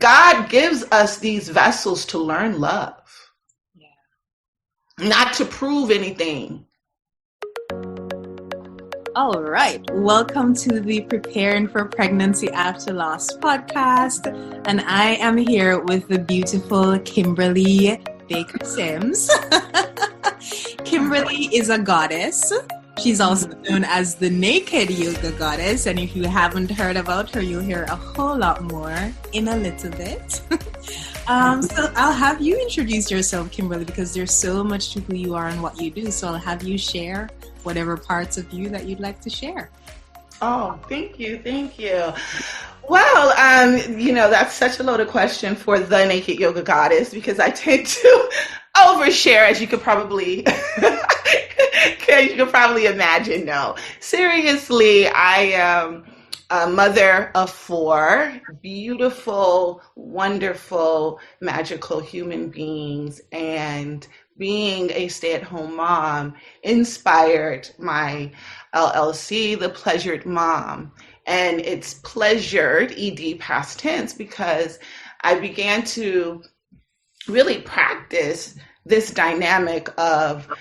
God gives us these vessels to learn love, not to prove anything. All right. Welcome to the Preparing for Pregnancy After Loss podcast. And I am here with the beautiful Kimberly Baker Simms. Kimberly is a goddess. She's also known as the Naked Yoga Goddess. And if you haven't heard about her, you'll hear a whole lot more in a little bit. So I'll have you introduce yourself, Kimberly, because there's so much to who you are and what you do. So I'll have you share whatever parts of you that you'd like to share. Oh, thank you. Well, that's such a loaded question for the Naked Yoga Goddess, because I tend to overshare, as you could probably imagine. No, seriously, I am a mother of 4 beautiful, wonderful, magical human beings, and being a stay-at-home mom inspired my LLC, The Pleasured Mom. And it's pleasured, ED past tense, because I began to really practice this dynamic of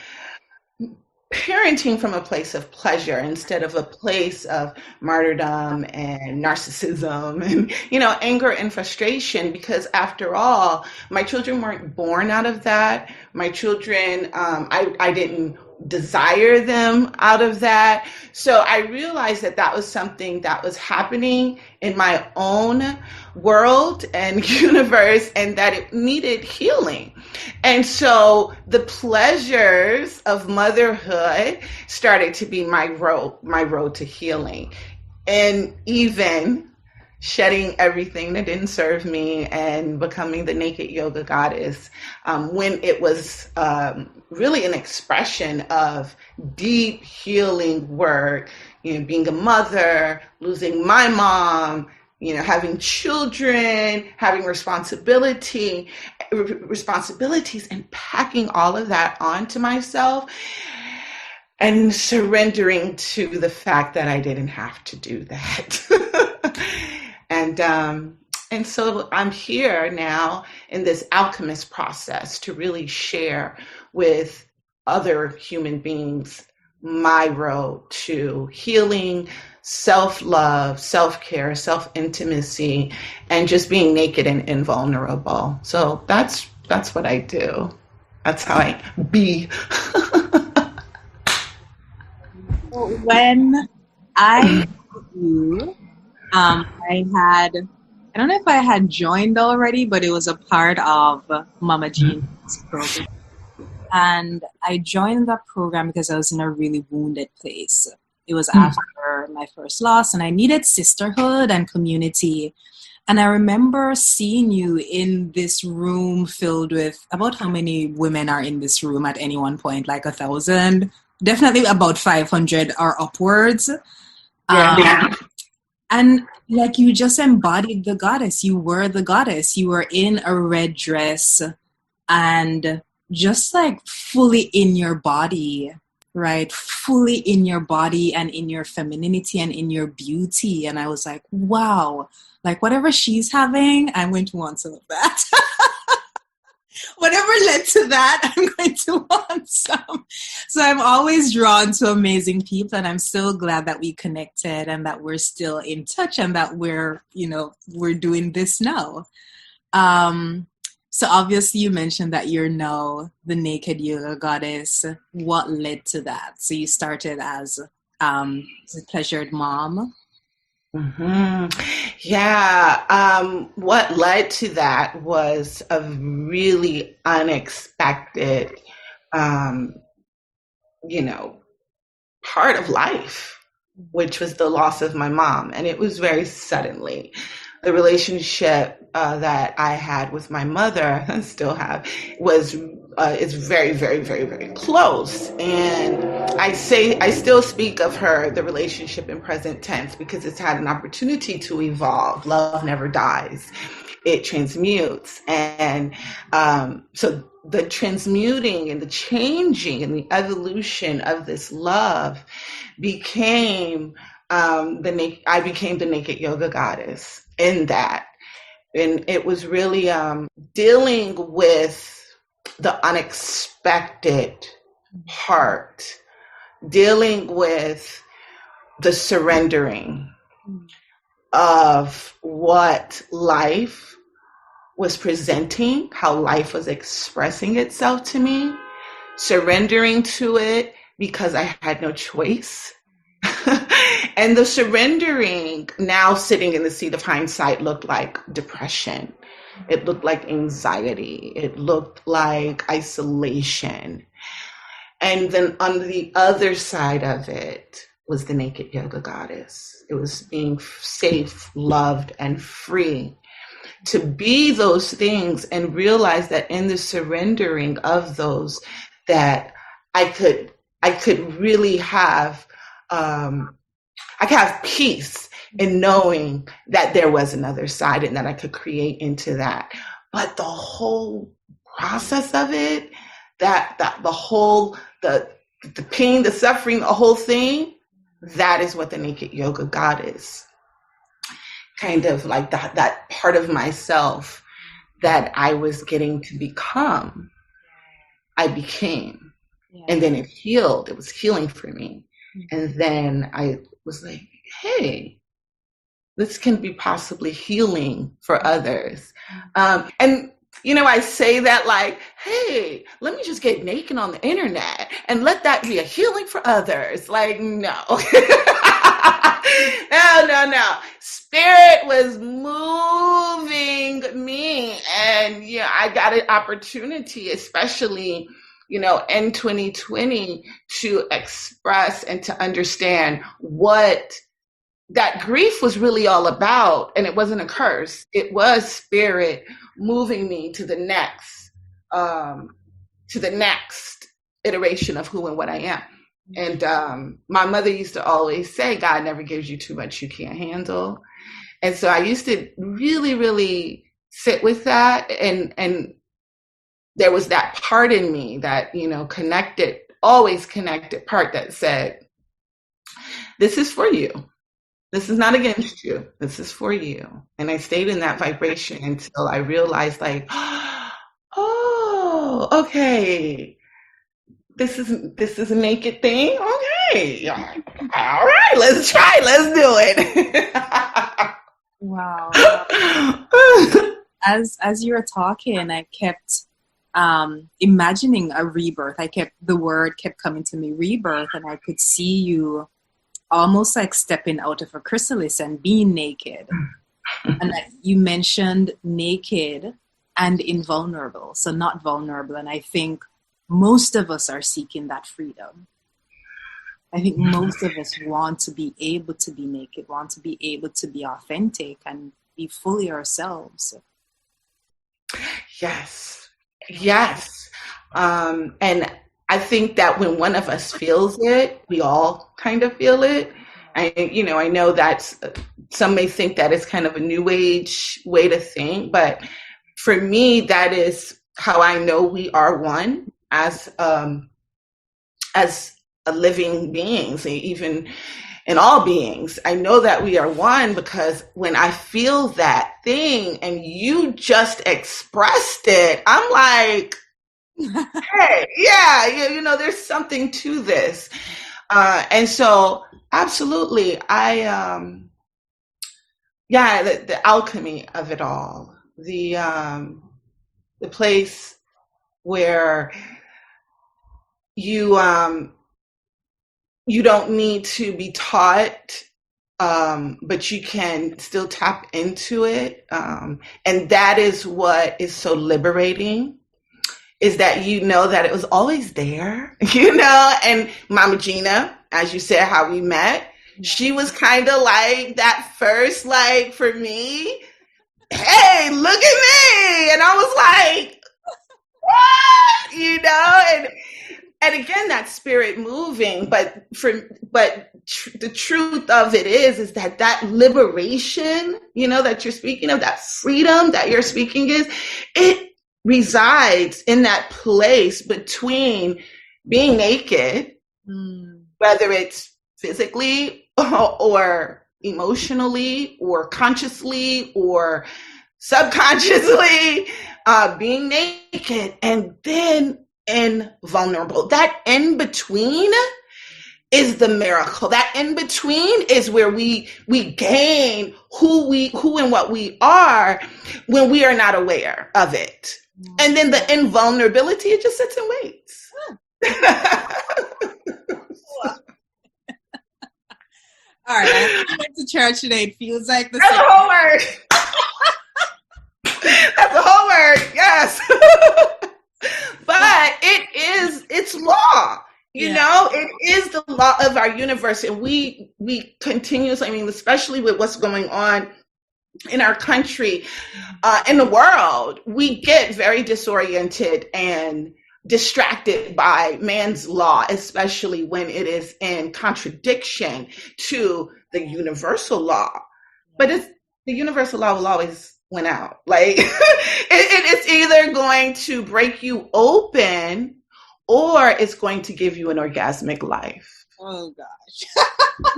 parenting from a place of pleasure instead of a place of martyrdom and narcissism and, anger and frustration, because after all, my children weren't born out of that. My children, I didn't desire them out of that. So I realized that was something that was happening in my own world and universe, and that it needed healing. And so the pleasures of motherhood started to be my road to healing, and even shedding everything that didn't serve me and becoming the Naked Yoga Goddess, when it was really an expression of deep healing work, being a mother, losing my mom, having children, having responsibilities, and packing all of that onto myself and surrendering to the fact that I didn't have to do that. And so I'm here now in this alchemist process to really share with other human beings my road to healing, self-love, self-care, self-intimacy, and just being naked and invulnerable. So that's what I do. That's how I be. When I do, I don't know if I had joined already, but it was a part of Mama Gena's program. And I joined that program because I was in a really wounded place. It was after my first loss, and I needed sisterhood and community. And I remember seeing you in this room filled with, about how many women are in this room at any one point? Like 1,000? Definitely about 500 or upwards. Yeah. And like, you just embodied the goddess. You were the goddess. You were in a red dress and just like fully in your body, right? Fully in your body and in your femininity and in your beauty. And I was like, wow, like whatever she's having, I'm going to want some of that. Whatever led to that, I'm going to want some. So I'm always drawn to amazing people, and I'm so glad that we connected and that we're still in touch and that we're doing this now. So obviously you mentioned that you're now the Naked Yoga Goddess. What led to that? So you started as a pleasured mom. Mm-hmm. Yeah. What led to that was a really unexpected, part of life, which was the loss of my mom. And it was very suddenly. The relationship that I had with my mother, and still have, is very, very, very, very close. And I still speak of her, the relationship, in present tense, because it's had an opportunity to evolve. Love never dies. It transmutes. And so the transmuting and the changing and the evolution of this love became I became the Naked Yoga Goddess in that. And it was really dealing with the unexpected part, dealing with the surrendering of what life was presenting, how life was expressing itself to me, surrendering to it because I had no choice. And the surrendering, now sitting in the seat of hindsight, looked like depression. It looked like anxiety. It looked like isolation. And then on the other side of it was the naked yoga goddess. It was being safe, loved, and free to be those things, and realize that in the surrendering of those, that I could really have, I could have peace in knowing that there was another side and that I could create into that. But the whole process of it, that the whole, the pain, the suffering, the whole thing, that is what the naked yoga goddess, kind of like that part of myself that I was getting to become, I became. Yeah. And then it healed. It was healing for me. Mm-hmm. And then I was like, hey, this can be possibly healing for others. And I say that like, hey, let me just get naked on the internet and let that be a healing for others. Like, no. No. Spirit was moving me. And, I got an opportunity, especially, in 2020, to express and to understand what that grief was really all about. And it wasn't a curse. It was spirit moving me to the next iteration of who and what I am. And my mother used to always say, God never gives you too much you can't handle. And so I used to really, really sit with that. And there was that part in me that, always connected part that said, this is for you. This is not against you. This is for you. And I stayed in that vibration until I realized, like, oh, okay. This is a naked thing. Okay. All right. Let's try. Let's do it. Wow. As you were talking, I kept imagining a rebirth. The word kept coming to me, rebirth, and I could see you almost like stepping out of a chrysalis and being naked. And you mentioned naked and invulnerable, so not vulnerable. And I think most of us are seeking that freedom. I think most of us want to be able to be naked, want to be able to be authentic and be fully ourselves. Yes. And I think that when one of us feels it, we all kind of feel it. I know that some may think that it's kind of a new age way to think, but for me, that is how I know we are one as living beings, even in all beings. I know that we are one because when I feel that thing and you just expressed it, I'm like, hey, yeah, there's something to this. And so absolutely, the alchemy of it all, the place where you don't need to be taught, but you can still tap into it. And that is what is so liberating, is that that it was always there, and Mama Gena, as you said, how we met, she was kind of like that first, like, for me, hey, look at me. And I was like, what? And again, that spirit moving, but the truth of it is that liberation, that you're speaking of, that freedom that you're speaking it resides in that place between being naked, whether it's physically or emotionally or consciously or subconsciously, being naked, and then invulnerable. That in between is the miracle. That in between is where we gain who and what we are when we are not aware of it. And then the invulnerability, it just sits and waits. All right, I went to church today. It feels like That's a whole word. That's a whole word. Yes. But it's law. You know, it is the law of our universe. And we continuously, I mean, especially with what's going on in our country, in the world, we get very disoriented and distracted by man's law, especially when it is in contradiction to the universal law. But the universal law will always win out. Like it's either going to break you open or it's going to give you an orgasmic life. Oh gosh.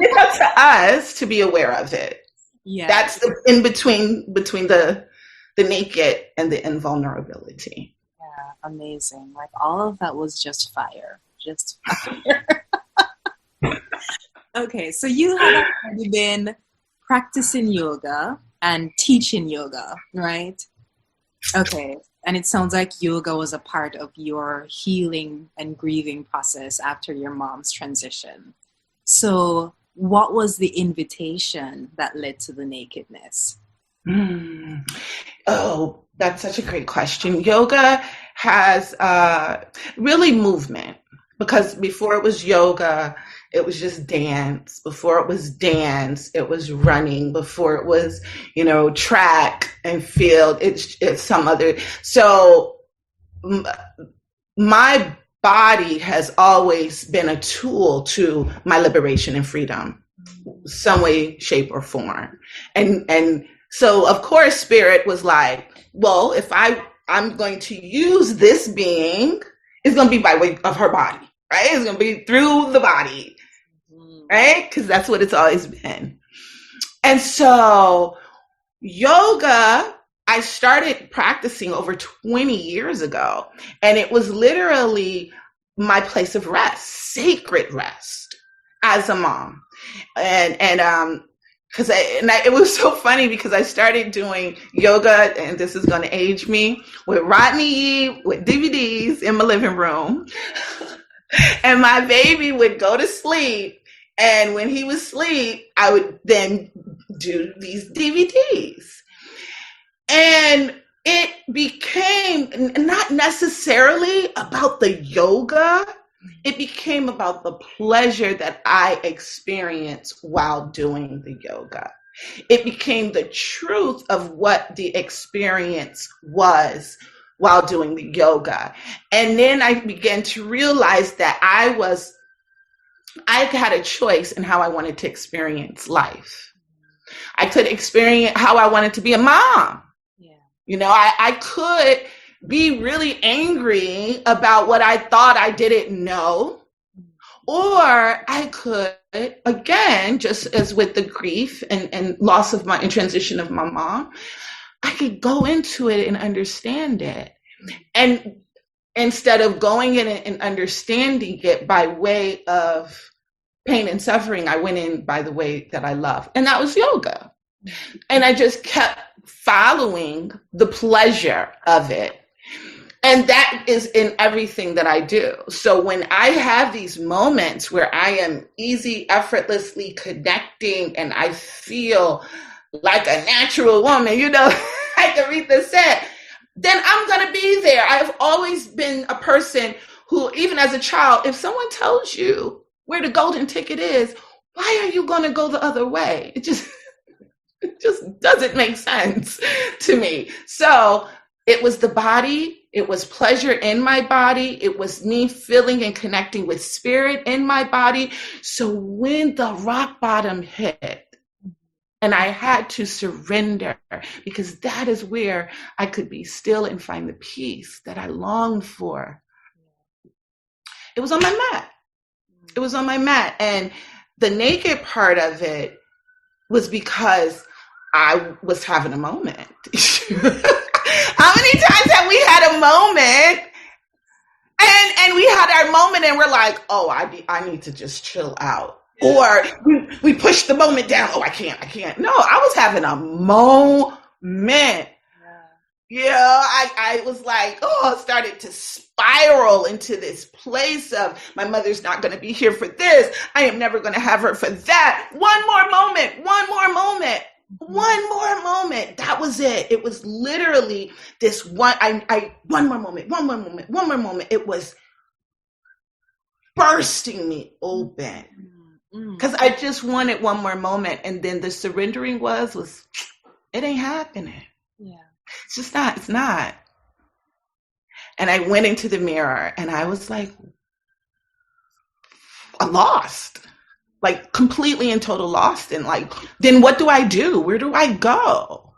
It's up to us to be aware of it. Yeah. That's the in between the naked and the invulnerability. Yeah, amazing. Like all of that was just fire. Just fire. Okay, so you have already been practicing yoga and teaching yoga, right? Okay. And it sounds like yoga was a part of your healing and grieving process after your mom's transition. So what was the invitation that led to the nakedness? Oh, that's such a great question. Yoga has really movement, because before it was yoga, it was just dance. Before it was dance, it was running. Before it was, track and field, it's some other. So my body has always been a tool to my liberation and freedom, some way, shape, or form. And so, of course, Spirit was like, well, if I'm going to use this being, it's going to be by way of her body, right? It's going to be through the body, right? Because that's what it's always been. And so yoga, I started practicing over 20 years ago, and it was literally my place of rest, sacred rest as a mom. And it was so funny because I started doing yoga, and this is going to age me, with Rodney Yee, with DVDs in my living room. And my baby would go to sleep. And when he would sleep, I would then do these DVDs. And it became not necessarily about the yoga. It became about the pleasure that I experienced while doing the yoga. It became the truth of what the experience was while doing the yoga. And then I began to realize that I had a choice in how I wanted to experience life. I could experience how I wanted to be a mom. Yeah. I could be really angry about what I thought I didn't know. Or I could, again, just as with the grief and loss of and transition of my mom, I could go into it and understand it. And instead of going in and understanding it by way of pain and suffering, I went in by the way that I love. And that was yoga. And I just kept following the pleasure of it. And that is in everything that I do. So when I have these moments where I am easy, effortlessly connecting, and I feel like a natural woman, like Aretha said, then I'm going to be there. I've always been a person who, even as a child, if someone tells you where the golden ticket is, why are you going to go the other way? It just doesn't make sense to me. So it was the body. It was pleasure in my body. It was me feeling and connecting with spirit in my body. So when the rock bottom hit, and I had to surrender, because that is where I could be still and find the peace that I longed for. It was on my mat. It was on my mat. And the naked part of it was because I was having a moment. How many times have we had a moment and we had our moment and we're like, oh, I need to just chill out. Or we push the moment down. Oh, I can't. No, I was having a moment. I was like, oh, started to spiral into this place of my mother's not going to be here for this. I am never going to have her for that. One more moment. That was it. It was literally this one more moment. It was bursting me open because I just wanted one more moment. And then the surrendering was it ain't happening. Yeah. It's not. And I went into the mirror and I was like, I'm lost, like completely and total lost. And like, then what do I do? Where do I go?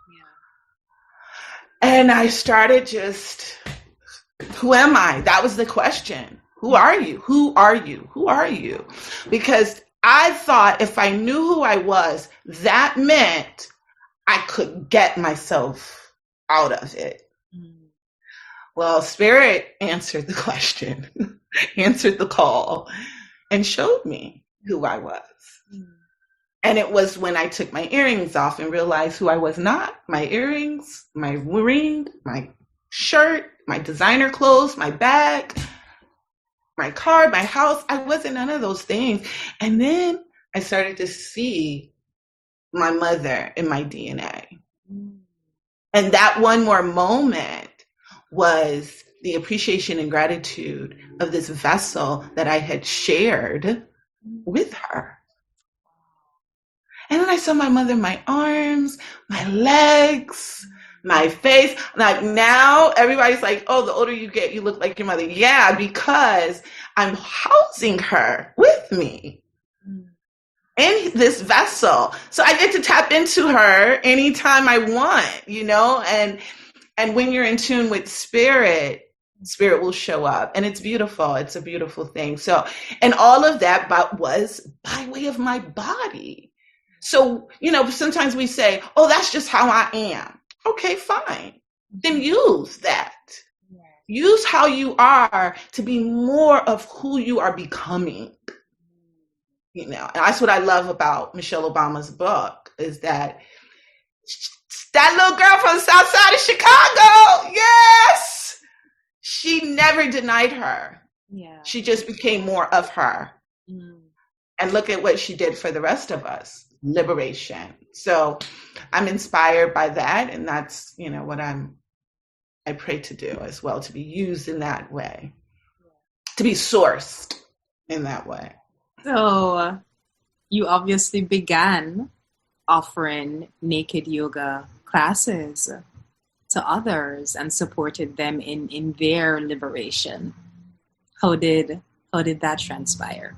Yeah. And I started just, who am I? That was the question. Who are you? Who are you? Who are you? Because I thought if I knew who I was, that meant I could get myself out of it. Well, Spirit answered the question, answered the call, and showed me who I was. And it was when I took my earrings off and realized who I was not. My earrings, my ring, my shirt, my designer clothes, my bag, my car, my house. I wasn't none of those things. And then I started to see my mother in my DNA. And that one more moment was the appreciation and gratitude of this vessel that I had shared with her. And then I saw my mother, my arms, my legs, my face. Like now everybody's like, oh, the older you get, you look like your mother. Yeah, because I'm housing her with me in this vessel. So I get to tap into her anytime I want, and when you're in tune with spirit will show up, and it's beautiful. It's a beautiful thing. So, and all of that was by way of my body. So, sometimes we say, oh, that's just how I am. Okay, fine. Then use that. Use how you are to be more of who you are becoming. And that's what I love about Michelle Obama's book, is that little girl from the South Side of Chicago, yes, she never denied her. Yeah. She just became more of her. And look at what she did for the rest of us, liberation. So I'm inspired by that. And that's, what I pray to do as well, to be used in that way, to be sourced in that way. So you obviously began offering naked yoga classes to others and supported them in their liberation. How did that transpire?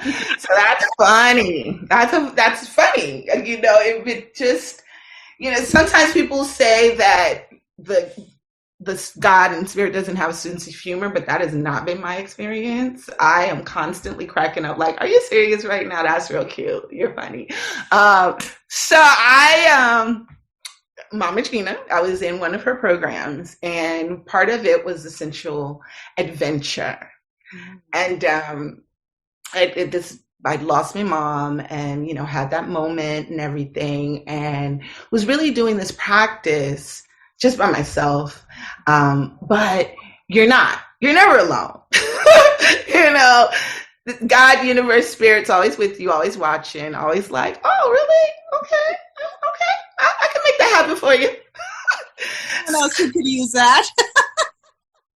So that's funny. That's funny. It just, sometimes people say that the God and spirit doesn't have a sense of humor, but that has not been my experience. I am constantly cracking up like, are you serious right now? That's real cute. You're funny. So Mama Gena, I was in one of her programs, and part of it was essential adventure. And I lost my mom and, had that moment and everything, and was really doing this practice just by myself. But you're never alone. God, universe, spirit's always with you, always watching, always like, oh, really? Okay. I can make that happen for you. What else you could use that?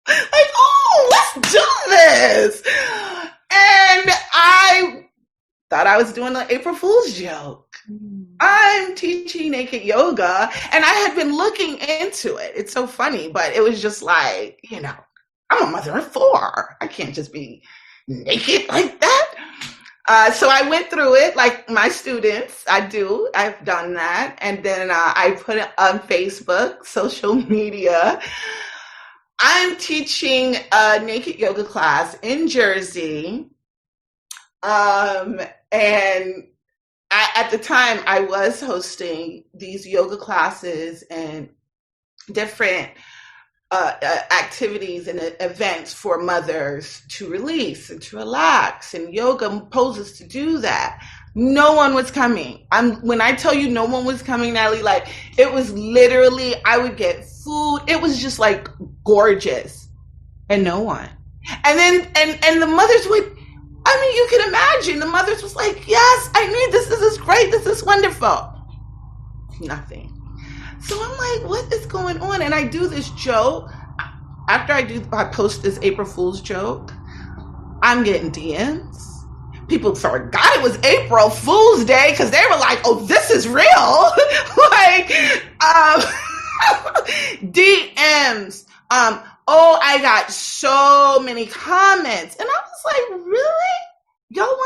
Like, oh, let's do this. And I thought I was doing an April Fool's joke. I'm teaching naked yoga, and I had been looking into it. It's so funny, but it was just like, I'm a mother of 4. I can't just be naked like that. So I went through it like my students. I've done that. And then I put it on Facebook, social media. I'm teaching a naked yoga class in Jersey. And at the time I was hosting these yoga classes and different activities and events for mothers to release and to relax, and yoga poses to do that. No one was coming. When I tell you no one was coming, Natalie, like it was literally, I would get food. It was just like gorgeous, and no one. And then and the mothers would. I mean, you can imagine the mothers was like, "Yes, I need this. This is great. This is wonderful." Nothing. So I'm like, what is going on? And I do this joke. After I post this April Fool's joke, I'm getting DMs. People forgot it was April Fool's Day because they were like, oh, this is real. Like, DMs. Oh, I got so many comments. And I was like, really? Y'all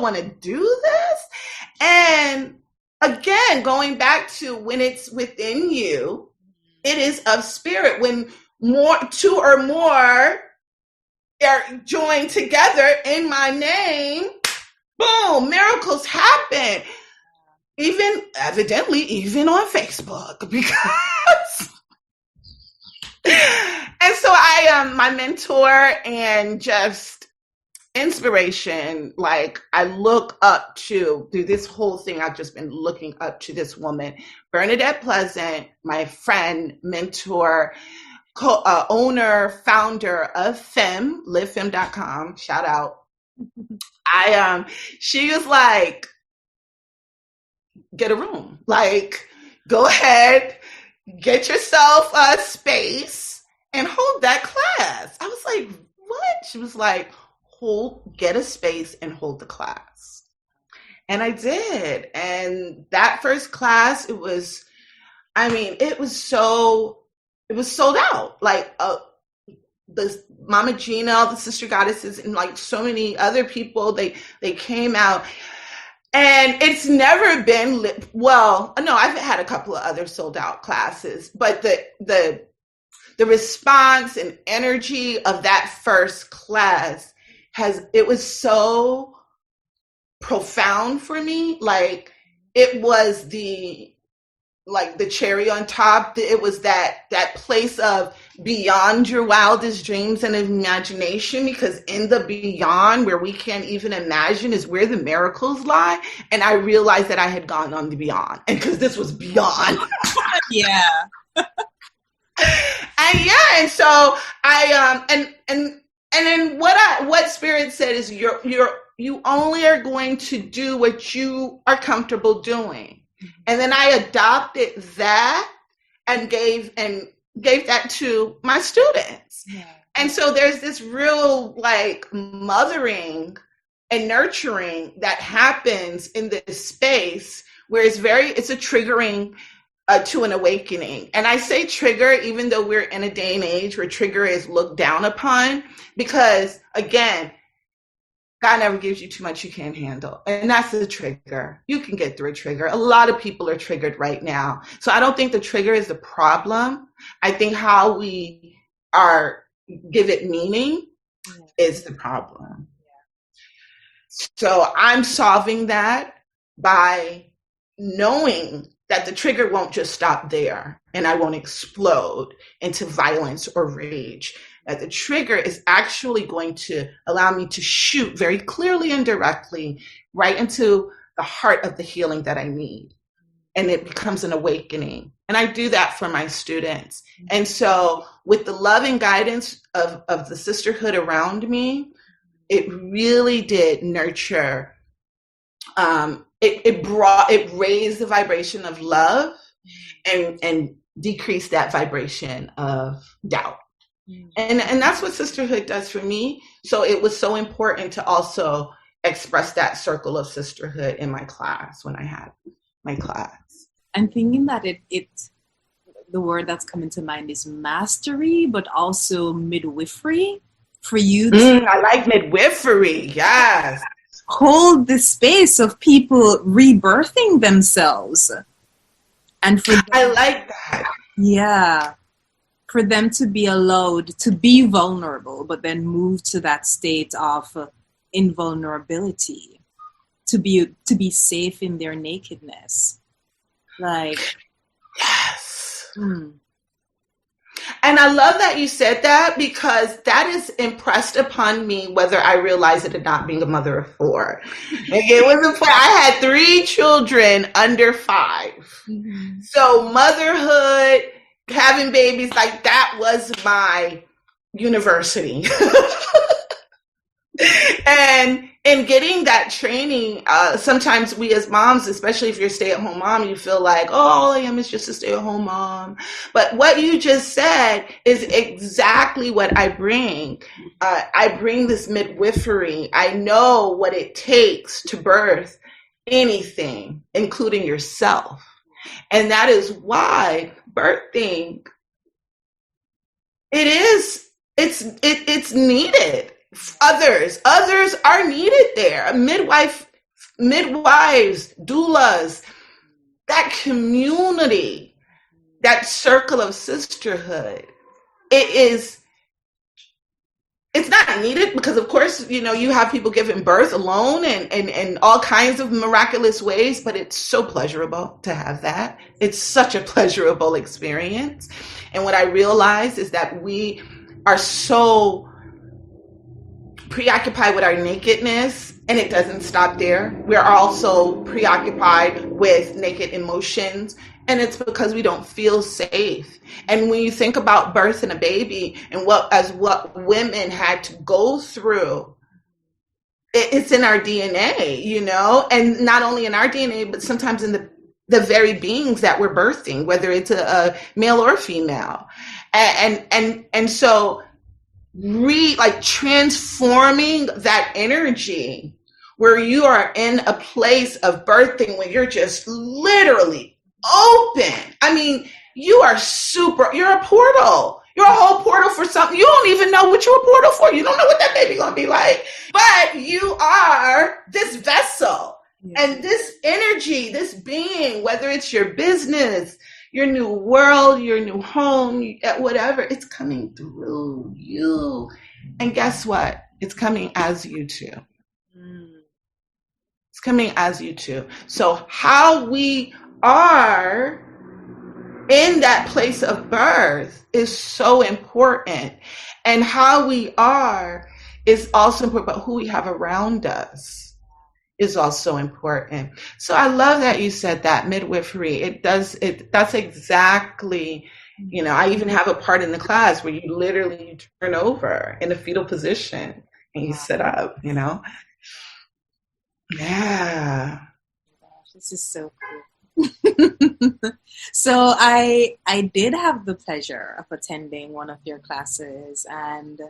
want to do this? And again, going back to when it's within you, it is of spirit. When two or more are joined together in my name, boom, miracles happen. Even on Facebook, because and so my mentor and just inspiration, like I look up to through this whole thing. I've just been looking up to this woman, Bernadette Pleasant, my friend, mentor, owner, founder of FEM, livefem.com. Shout out. She was like, get a room, like go ahead, get yourself a space and hold that class. I was like, what? She was like, get a space and hold the class. And I did. And that first class, it was sold out. Like the Mama Gena, the sister goddesses, and like so many other people, they came out. And it's never been no, I've had a couple of other sold out classes, but the response and energy of that first class it was so profound for me. Like it was the cherry on top. It was that place of beyond your wildest dreams and imagination, because in the beyond where we can't even imagine is where the miracles lie. And I realized that I had gone on the beyond, and because this was beyond. Yeah. And so and then what Spirit said is you only are going to do what you are comfortable doing. And then I adopted that and gave that to my students. Yeah. And so there's this real like mothering and nurturing that happens in this space where it's a triggering to an awakening. And I say trigger, even though we're in a day and age where trigger is looked down upon, because again, God never gives you too much you can't handle. And that's the trigger. You can get through a trigger. A lot of people are triggered right now. So I don't think the trigger is the problem. I think how we give it meaning is the problem. So I'm solving that by knowing that the trigger won't just stop there and I won't explode into violence or rage. That the trigger is actually going to allow me to shoot very clearly and directly right into the heart of the healing that I need. And it becomes an awakening. And I do that for my students. And so with the love and guidance of the sisterhood around me, it really did nurture. It raised the vibration of love and decreased that vibration of doubt. And that's what sisterhood does for me. So it was so important to also express that circle of sisterhood in my class when I had my class. I'm thinking that the word that's coming to mind is mastery, but also midwifery for you. I like midwifery. Yes. Hold the space of people rebirthing themselves. And for them, I like that. Yeah. For them to be allowed to be vulnerable, but then move to that state of invulnerability. to be safe in their nakedness. Like, yes. Mm. And I love that you said that, because that is impressed upon me whether I realize it or not, being a mother of 4. Like, it was important. I had 3 children under 5. Mm-hmm. So motherhood, having babies, like that was my university. And in getting that training, sometimes we as moms, especially if you're a stay-at-home mom, you feel like, oh, all I am is just a stay-at-home mom. But what you just said is exactly what I bring. I bring this midwifery. I know what it takes to birth anything, including yourself. And that is why birthing, it's needed. Others are needed there. Midwives, doulas, that community, that circle of sisterhood. It's not needed because, of course, you have people giving birth alone and all kinds of miraculous ways, but it's so pleasurable to have that. It's such a pleasurable experience. And what I realized is that we are so preoccupied with our nakedness, and it doesn't stop there. We're also preoccupied with naked emotions, and it's because we don't feel safe. And when you think about birthing a baby and what women had to go through, it's in our DNA, and not only in our DNA, but sometimes in the very beings that we're birthing, whether it's a male or female. And so transforming that energy where you are in a place of birthing when you're just literally open. I mean, you're a portal. You're a whole portal for something. You don't even know what you're a portal for. You don't know what that baby's gonna be like. But you are this vessel. And this energy, this being, whether it's your business, your new world, your new home, whatever, it's coming through you. And guess what? It's coming as you too. It's coming as you too. So how we are in that place of birth is so important. And how we are is also important, but who we have around us is also important. So I love that you said that, midwifery. That's exactly, I even have a part in the class where you literally turn over in a fetal position and you sit up, Yeah. This is so cool. So I did have the pleasure of attending one of your classes, and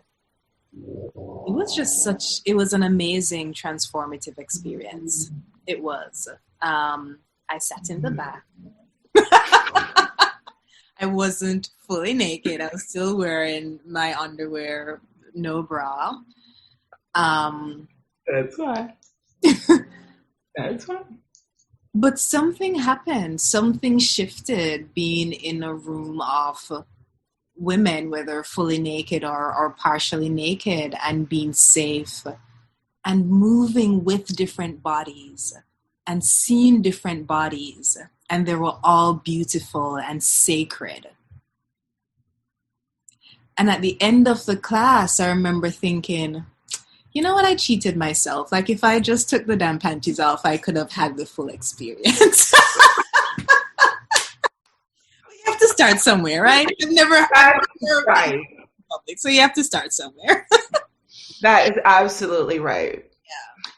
it was an amazing transformative experience. It was. I sat in the back. I wasn't fully naked. I was still wearing my underwear, no bra. That's fine. That's fine. But something happened. Something shifted being in a room of women, whether fully naked or partially naked, and being safe and moving with different bodies and seeing different bodies, and they were all beautiful and sacred. And at the end of the class, I remember thinking, you know what, I cheated myself. Like, if I just took the damn panties off, I could have had the full experience. You have to start somewhere, right? I've never had right. Public, so you have to start somewhere. That is absolutely right.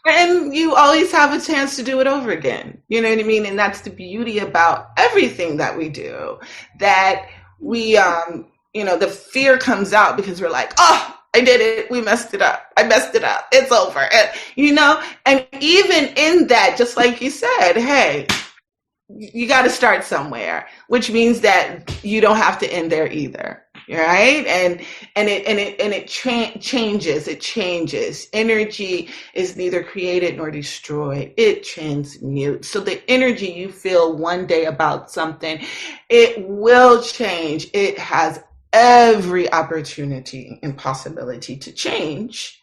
Yeah. And you always have a chance to do it over again. You know what I mean? And that's the beauty about everything that we do, that we, the fear comes out because we're like, oh, I did it. We messed it up. I messed it up. It's over. And even in that, just like you said, hey, you got to start somewhere, which means that you don't have to end there either. Right. And it changes. It changes. Energy is neither created nor destroyed. It transmutes. So the energy you feel one day about something, it will change. It has every opportunity and possibility to change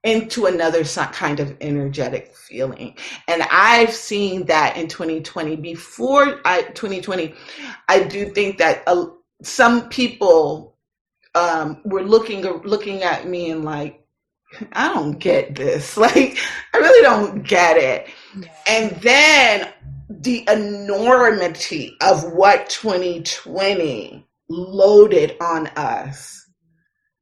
into another kind of energetic feeling. And I've seen that in 2020. 2020, I do think that some people were looking at me and like, I don't get this. Like, I really don't get it. Yeah. And then the enormity of what 2020 loaded on us.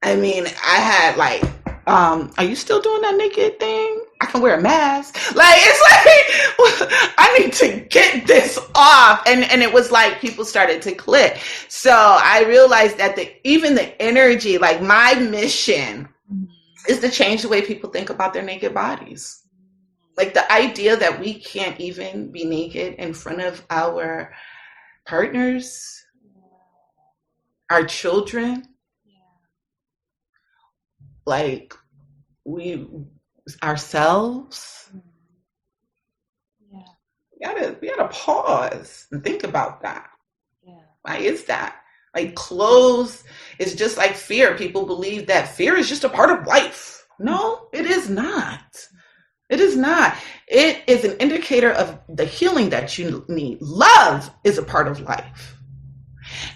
I mean, I had like, are you still doing that naked thing? I can wear a mask. Like, it's like, I need to get this off. And it was like people started to click. So I realized that even the energy, like my mission is to change the way people think about their naked bodies. Like the idea that we can't even be naked in front of our partners, our children, like ourselves. We gotta pause and think about that. Why is that? Like clothes is just like fear. People believe that fear is just a part of life. No, it is not. It is not. It is an indicator of the healing that you need. Love is a part of life.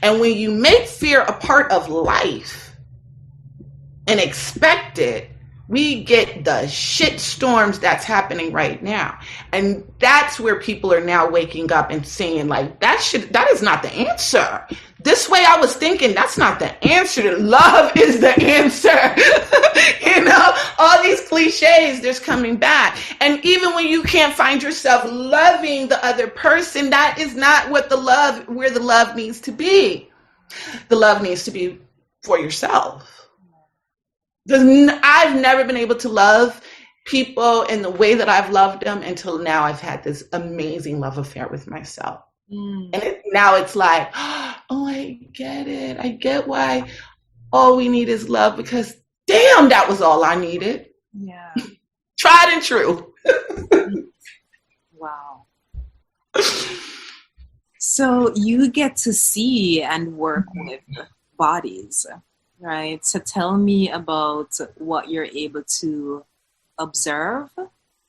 And when you make fear a part of life and expect it, we get the shit storms that's happening right now. And that's where people are now waking up and saying like, that is not the answer. This way I was thinking, that's not the answer. Love is the answer. You know, all these cliches, there's coming back. And even when you can't find yourself loving the other person, that is not where the love needs to be. The love needs to be for yourself. I've never been able to love people in the way that I've loved them until now. I've had this amazing love affair with myself. And now it's like, oh, I get it. I get why all we need is love, because damn, that was all I needed. Yeah. Tried and true. Wow. So you get to see and work with bodies, right? So tell me about what you're able to observe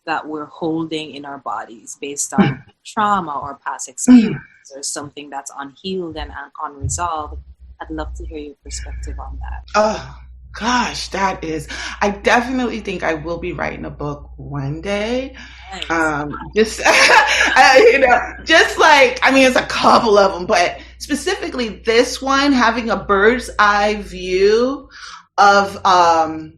that we're holding in our bodies based on trauma or past experience or something that's unhealed and unresolved. I'd love to hear your perspective on that. Oh, gosh, I definitely think I will be writing a book one day. Nice. Just like, I mean, it's a couple of them, but specifically this one, having a bird's eye view of a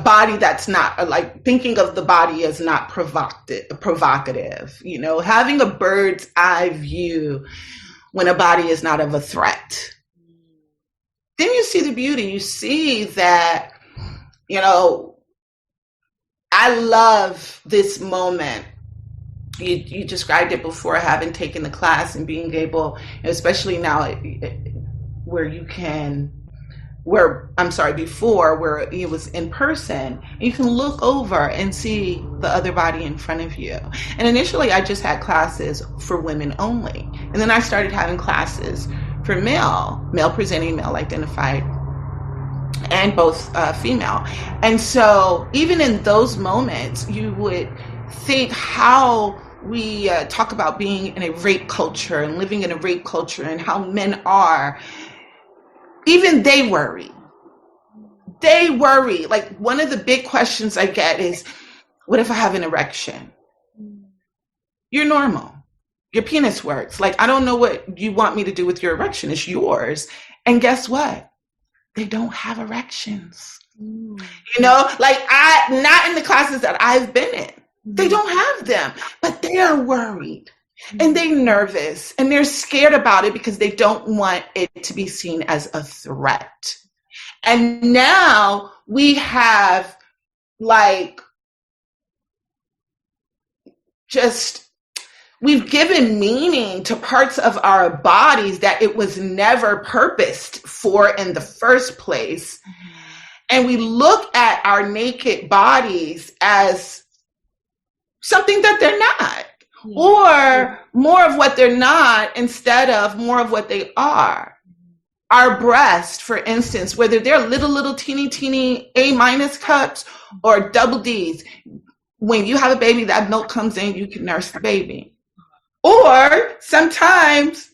body that's not, like, thinking of the body as not provocative, you know, having a bird's eye view when a body is not of a threat. Then you see the beauty. You see that, you know, I love this moment. You described it before, having taken the class and being able, especially now before where it was in person, you can look over and see the other body in front of you. And initially I just had classes for women only. And then I started having classes for male presenting, male identified, and both female. And so even in those moments, you would think how we talk about being in a rape culture and living in a rape culture and how men are, even they worry. Like, one of the big questions I get is, what if I have an erection? You're normal. Your penis works. Like, I don't know what you want me to do with your erection. It's yours. And guess what? They don't have erections. You know, like, not in the classes that I've been in. They don't have them, but they are worried. And they're nervous and they're scared about it because they don't want it to be seen as a threat. And now we have, like, we've given meaning to parts of our bodies that it was never purposed for in the first place. And we look at our naked bodies as something that they're not. Or more of what they're not instead of more of what they are. our breast, for instance, whether they're little teeny A- cups or double D's, when you have a baby, that milk comes in, you can nurse the baby. Or sometimes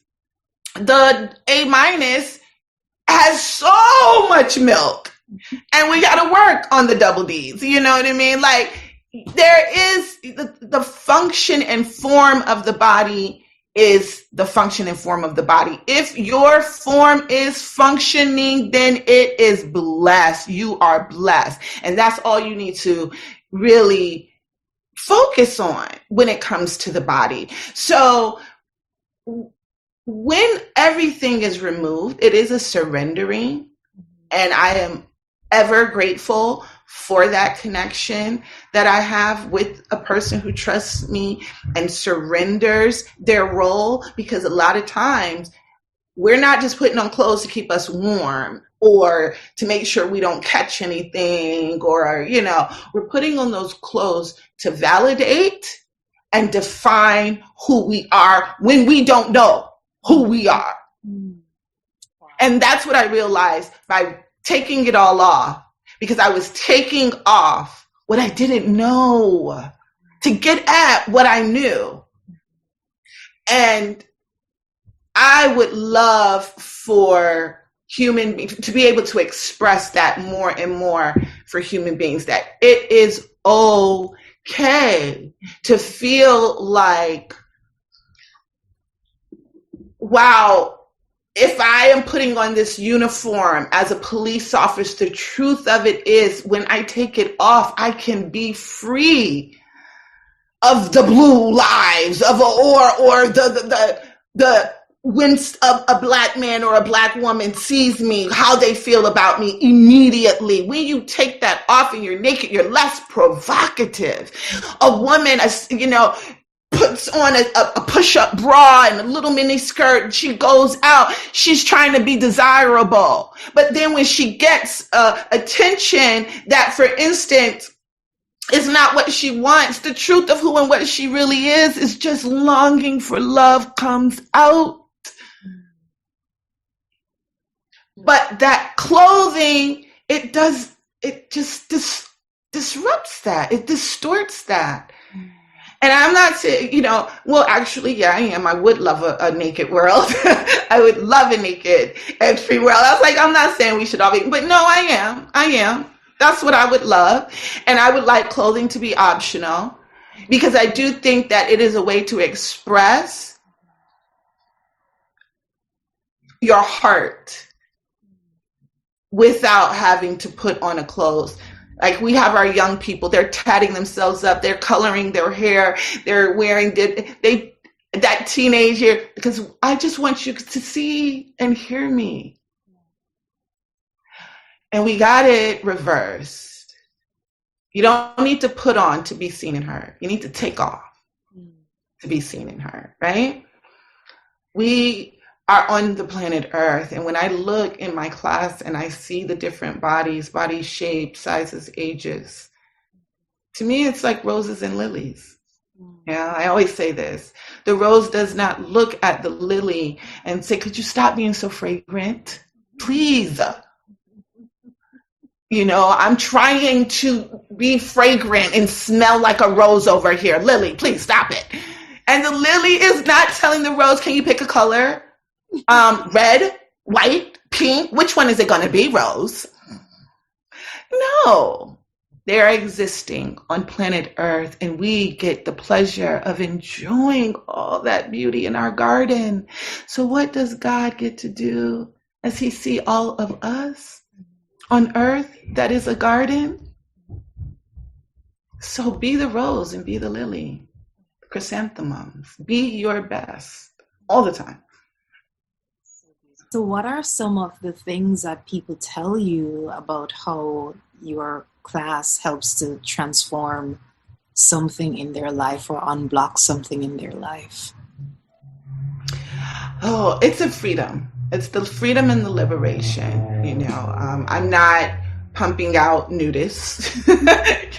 the A- has so much milk and we got to work on the double D's. You know what I mean? Like, there is the function and form of the body is the function and form of the body. If your form is functioning, then it is blessed. You are blessed. And that's all you need to really focus on when it comes to the body. So when everything is removed, it is a surrendering. And I am ever grateful for that connection that I have with a person who trusts me and surrenders their role, because a lot of times we're not just putting on clothes to keep us warm or to make sure we don't catch anything, or, you know, we're putting on those clothes to validate and define who we are when we don't know who we are. And that's what I realized by taking it all off, because I was taking off what I didn't know to get at what I knew. And I would love for human beings to be able to express that more and more for human beings, that it is okay to feel like, wow, if I am putting on this uniform as a police officer, the truth of it is when I take it off, I can be free of the blue lives of or the when a black man or a black woman sees me, how they feel about me immediately. When you take that off and you're naked, you're less provocative. A woman, you know, puts on a push-up bra and a little mini skirt, and she goes out, she's trying to be desirable. But then when she gets attention that, for instance, is not what she wants, the truth of who and what she really is just longing for love comes out. But that clothing, it just disrupts that. It distorts that. And I'm not saying, you know, well, actually, yeah, I am. I would love a naked world. I would love a naked and free world. I was like, I'm not saying we should all be, but no, I am. That's what I would love. And I would like clothing to be optional, because I do think that it is a way to express your heart without having to put on a clothes. Like, we have our young people, they're tatting themselves up, they're coloring their hair, they're wearing that teenage year, because I just want you to see and hear me. And we got it reversed. You don't need to put on to be seen and heard. You need to take off to be seen and heard, right? We are on the planet Earth. And when I look in my class and I see the different bodies, body shapes, sizes, ages, to me, it's like roses and lilies. Yeah, I always say this. The rose does not look at the lily and say, could you stop being so fragrant? Please. You know, I'm trying to be fragrant and smell like a rose over here. Lily, please stop it. And the lily is not telling the rose, can you pick a color? Red, white, pink, which one is it going to be, Rose? No, they're existing on planet Earth, and we get the pleasure of enjoying all that beauty in our garden. So what does God get to do as he see all of us on Earth that is a garden? So be the rose and be the lily, chrysanthemums, be your best all the time. So what are some of the things that people tell you about how your class helps to transform something in their life or unblock something in their life? Oh, it's a freedom. It's the freedom and the liberation. You know, I'm not pumping out nudists.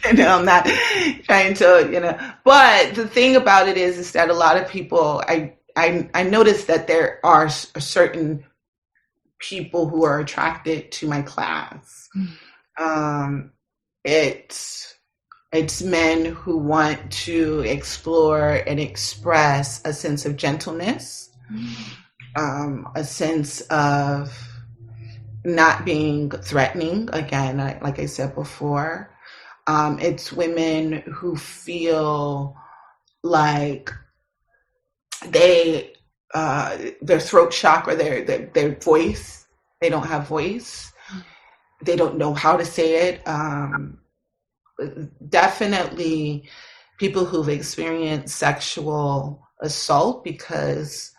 You know, I'm not trying to, you know, but the thing about it is that a lot of people, I noticed that there are a certain people who are attracted to my class. It's men who want to explore and express a sense of gentleness, a sense of not being threatening. Again, like I said before, it's women who feel like their throat chakra, their voice, they don't have voice. They don't know how to say it. Definitely people who've experienced sexual assault, because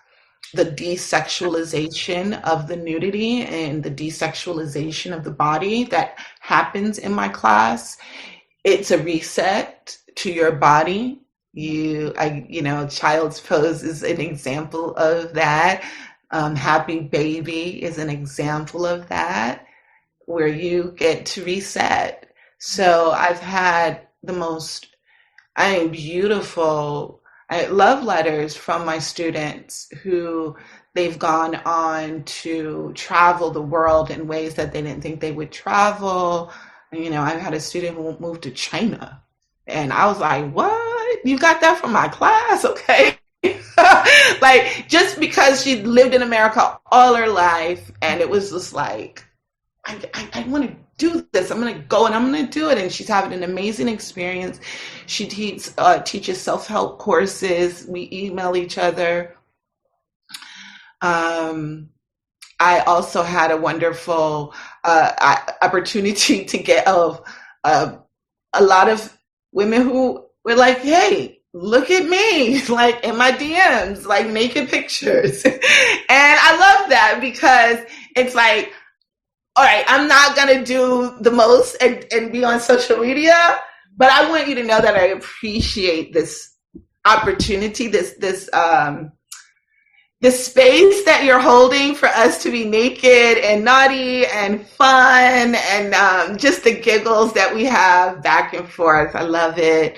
the desexualization of the nudity and the desexualization of the body that happens in my class, it's a reset to your body. Child's Pose is an example of that. Happy Baby is an example of that, where you get to reset. So I've had the most, beautiful love letters from my students who they've gone on to travel the world in ways that they didn't think they would travel. I've had a student who moved to China, and I was like, what? You got that from my class? Okay. Like, just because she lived in America all her life, and it was just like, I want to do this. I'm going to go and I'm going to do it. And she's having an amazing experience. She teaches self-help courses. We email each other. I also had a wonderful opportunity to get a lot of women who were like, hey, look at me, like in my DMs, like naked pictures. And I love that, because it's like, all right, I'm not going to do the most and be on social media, but I want you to know that I appreciate this opportunity, this space that you're holding for us to be naked and naughty and fun, and just the giggles that we have back and forth. I love it.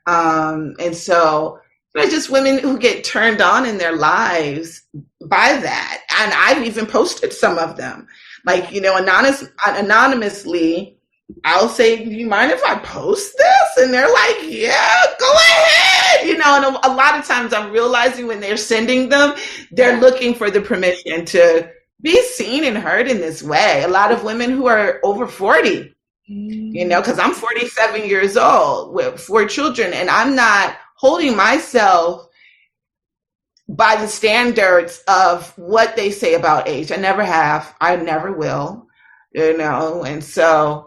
And so just women who get turned on in their lives by that. And I've even posted some of them. Like, anonymously, I'll say, do you mind if I post this? And they're like, yeah, go ahead. And a lot of times I'm realizing when they're sending them, they're looking for the permission to be seen and heard in this way. A lot of women who are over 40, because I'm 47 years old with 4 children, and I'm not holding myself by the standards of what they say about age. I never have. I never will. And so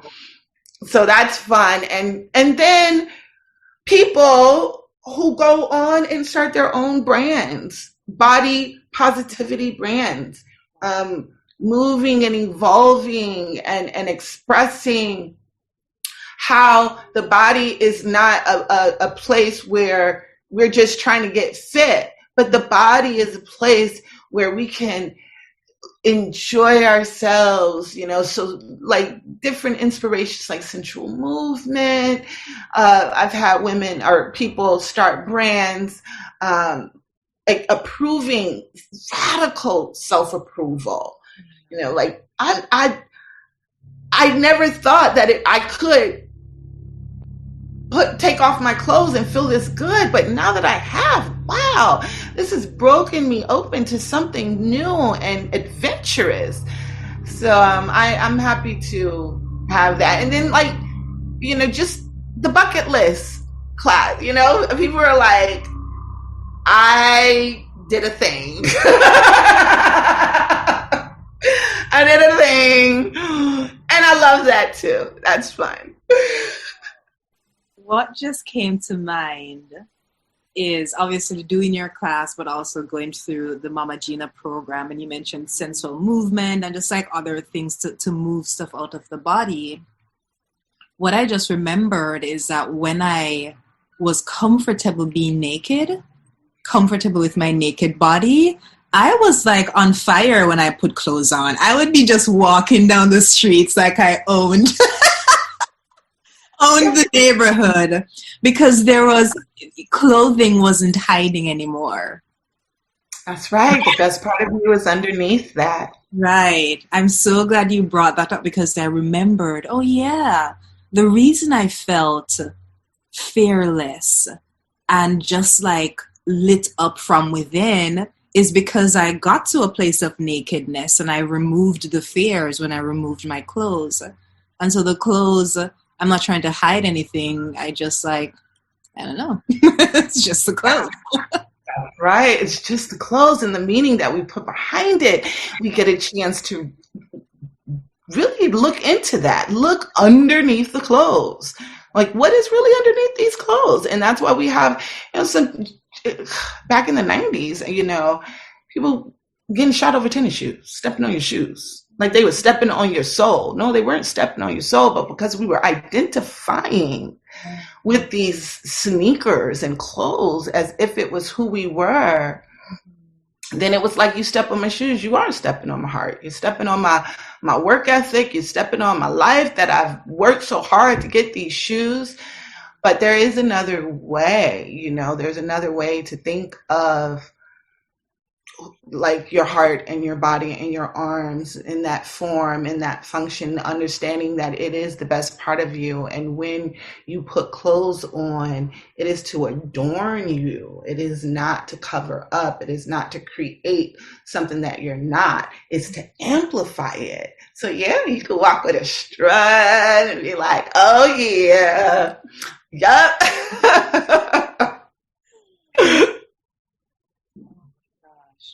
that's fun. And then people who go on and start their own brands, body positivity brands, moving and evolving and expressing how the body is not a place where we're just trying to get fit, but the body is a place where we can enjoy ourselves, so like different inspirations like sensual movement. I've had women or people start brands, approving radical self-approval. Like I never thought that I could take off my clothes and feel this good, but now that I have, wow, this has broken me open to something new and adventurous. So I'm happy to have that. And then just the bucket list class, people are like, I did a thing. I did a thing, and I love that too. That's fun. What just came to mind is obviously doing your class, but also going through the Mama Gena program. And you mentioned sensual movement and just like other things to move stuff out of the body. What I just remembered is that when I was comfortable being naked, comfortable with my naked body, I was like on fire when I put clothes on. I would be just walking down the streets like I owned the neighborhood, because clothing wasn't hiding anymore. That's right. The best part of you is underneath that. Right. I'm so glad you brought that up because I remembered, oh yeah, the reason I felt fearless and just like lit up from within is because I got to a place of nakedness and I removed the fears when I removed my clothes. And so the clothes, I'm not trying to hide anything. I just like, I don't know. It's just the clothes. Right? It's just the clothes and the meaning that we put behind it. We get a chance to really look into that, look underneath the clothes. Like, what is really underneath these clothes? And that's why we have, some back in the 90s, people getting shot over tennis shoes, stepping on your shoes. Like they were stepping on your soul. No, they weren't stepping on your soul, but because we were identifying with these sneakers and clothes as if it was who we were, then it was like, you step on my shoes, you are stepping on my heart. You're stepping on my work ethic. You're stepping on my life that I've worked so hard to get these shoes. But there is another way, there's another way to think of like your heart and your body and your arms in that form, in that function, understanding that it is the best part of you. And when you put clothes on, it is to adorn you. It is not to cover up. It is not to create something that you're not. It's to amplify it. So yeah, you could walk with a strut and be like, oh yeah, yup.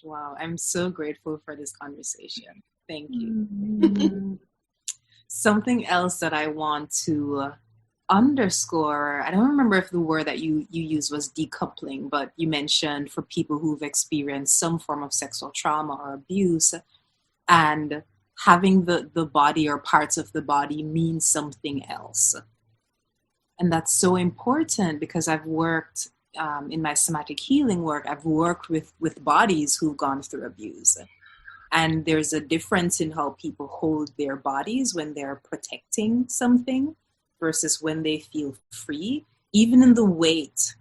Wow, I'm so grateful for this conversation. Thank you. Something else that I want to underscore, I don't remember if the word that you used was decoupling, but you mentioned for people who've experienced some form of sexual trauma or abuse, and having the body or parts of the body mean something else. And that's so important because I've worked in my somatic healing work, I've worked with bodies who've gone through abuse. And there's a difference in how people hold their bodies when they're protecting something versus when they feel free. Even in the weight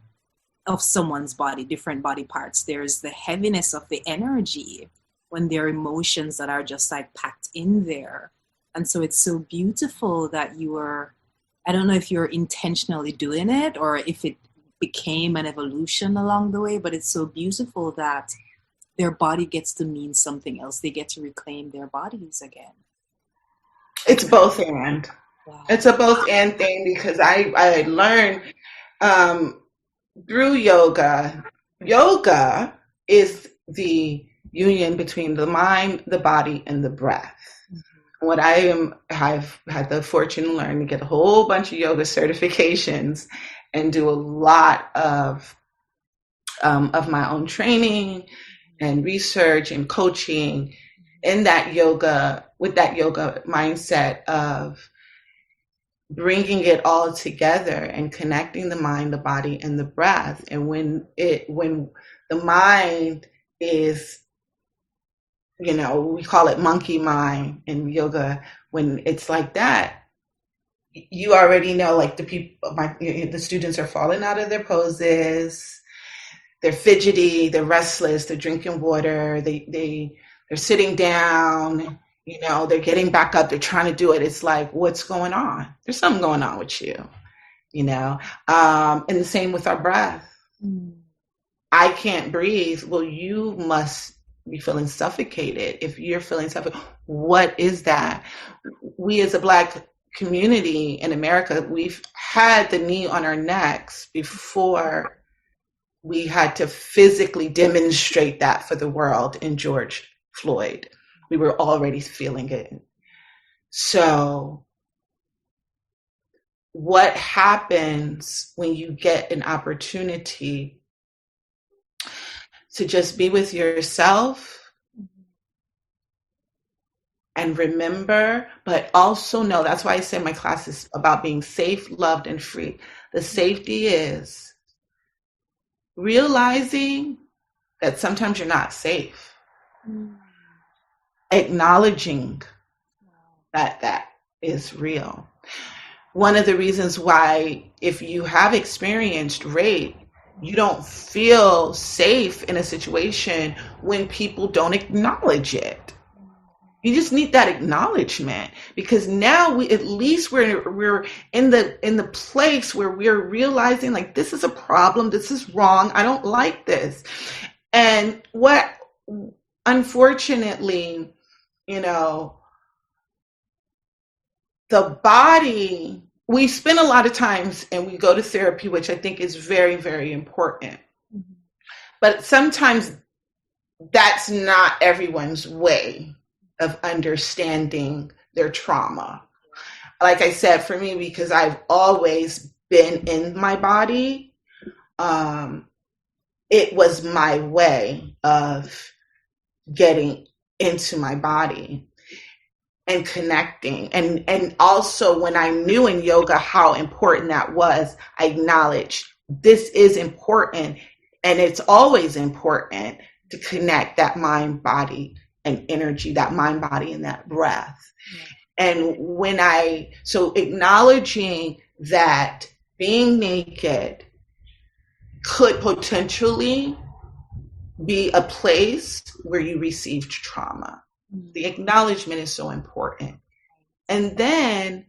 of someone's body, different body parts, there's the heaviness of the energy when there are emotions that are just like packed in there. And so it's so beautiful that I don't know if you're intentionally doing it or if it became an evolution along the way, but it's so beautiful that their body gets to mean something else. They get to reclaim their bodies again. It's both and. Wow. It's a both and thing because I learned through yoga. Yoga is the union between the mind, the body, and the breath. What I've had the fortune to learn to get a whole bunch of yoga certifications and do a lot of my own training and research and coaching in that yoga, with that yoga mindset of bringing it all together and connecting the mind, the body, and the breath. And when the mind is, we call it monkey mind in yoga, when it's like that, you already know, like the students are falling out of their poses, they're fidgety, they're restless, they're drinking water, they're sitting down, they're getting back up, they're trying to do it. It's like, what's going on? There's something going on with you, and the same with our breath. I can't breathe. Well, you must be feeling suffocated. If you're feeling suffocated, what is that? We as a Black community in America, we've had the knee on our necks before we had to physically demonstrate that for the world in George Floyd. We were already feeling it. So what happens when you get an opportunity to just be with yourself and remember, but also know, that's why I say my class is about being safe, loved, and free. The safety is realizing that sometimes you're not safe. Acknowledging that is real. One of the reasons why, if you have experienced rape, you don't feel safe in a situation when people don't acknowledge it. You just need that acknowledgement, because now we at least we're in the place where we're realizing, like, this is a problem, this is wrong, I don't like this. And what, unfortunately, the body, we spend a lot of times and we go to therapy, which I think is very, very important. Mm-hmm. But sometimes that's not everyone's way of understanding their trauma. Like I said, for me, because I've always been in my body, it was my way of getting into my body and connecting. And also, when I knew in yoga how important that was, I acknowledged this is important, and it's always important to connect that mind, body, and energy, that mind, body, and that breath. Yeah. And so acknowledging that being naked could potentially be a place where you received trauma. The acknowledgement is so important. And then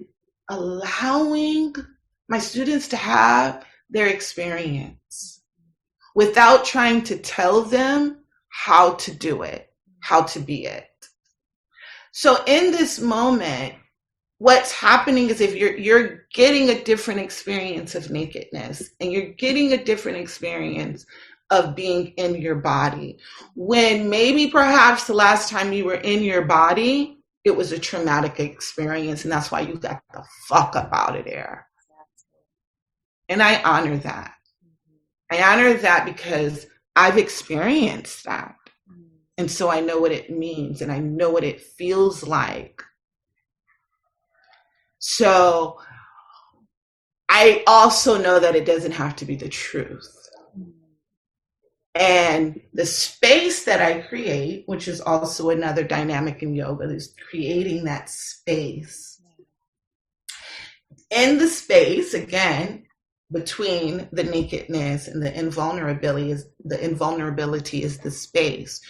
allowing my students to have their experience without trying to tell them how to do it, how to be it. So in this moment, what's happening is, if you're getting a different experience of nakedness, and you're getting a different experience of being in your body, when maybe perhaps the last time you were in your body, it was a traumatic experience, and that's why you got the fuck up out of there. And I honor that. I honor that because I've experienced that. And so I know what it means, and I know what it feels like. So I also know that it doesn't have to be the truth. And the space that I create, which is also another dynamic in yoga, is creating that space. In the space, again, between the nakedness and the invulnerability is the space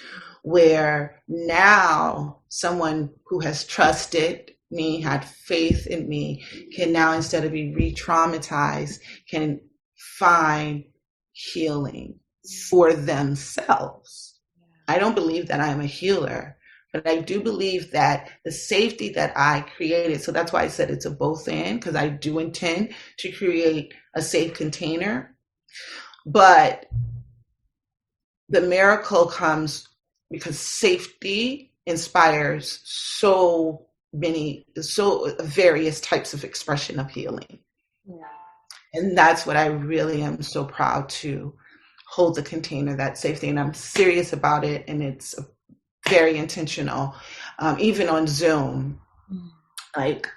where now someone who has trusted me, had faith in me, can now, instead of being re-traumatized, can find healing for themselves. I don't believe that I'm a healer, but I do believe that the safety that I created, so that's why I said it's a both and, because I do intend to create a safe container. But the miracle comes because safety inspires so various types of expression of healing. Yeah. And that's what I really am so proud to hold the container, that safety. And I'm serious about it. And it's very intentional. Even on Zoom, like,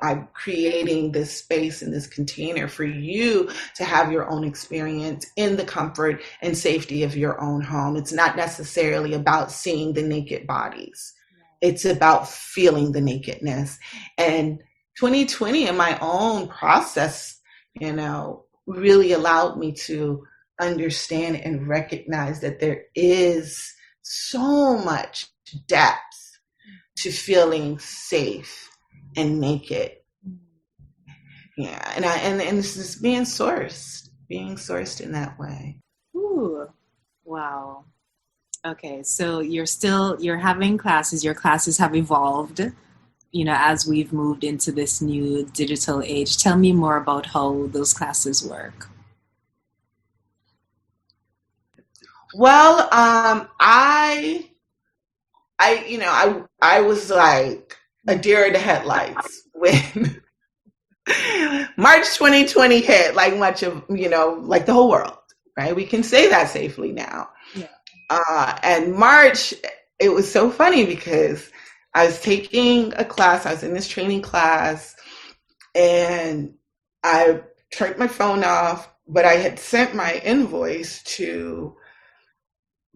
I'm creating this space and this container for you to have your own experience in the comfort and safety of your own home. It's not necessarily about seeing the naked bodies. It's about feeling the nakedness. And 2020 in my own process, really allowed me to understand and recognize that there is so much depth to feeling safe and naked. Yeah. And this is being sourced in that way. Ooh, wow. Okay. So you're having classes, your classes have evolved, as we've moved into this new digital age. Tell me more about how those classes work. Well, I was like a deer in the headlights when March 2020 hit, like much of, like the whole world, right? We can say that safely now. Yeah. And March, it was so funny because I was taking a class, I was in this training class, and I turned my phone off, but I had sent my invoice to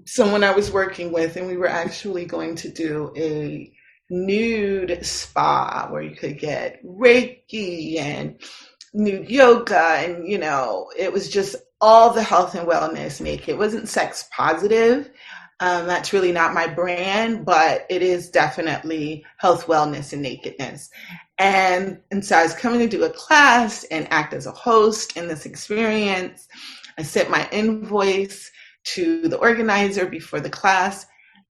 someone I was working with, and we were actually going to do a nude spa where you could get Reiki and nude yoga, and it was just all the health and wellness naked. It wasn't sex positive, That's really not my brand, but it is definitely health, wellness, and nakedness. And so I was coming to do a class and act as a host in this experience. I sent my invoice to the organizer before the class,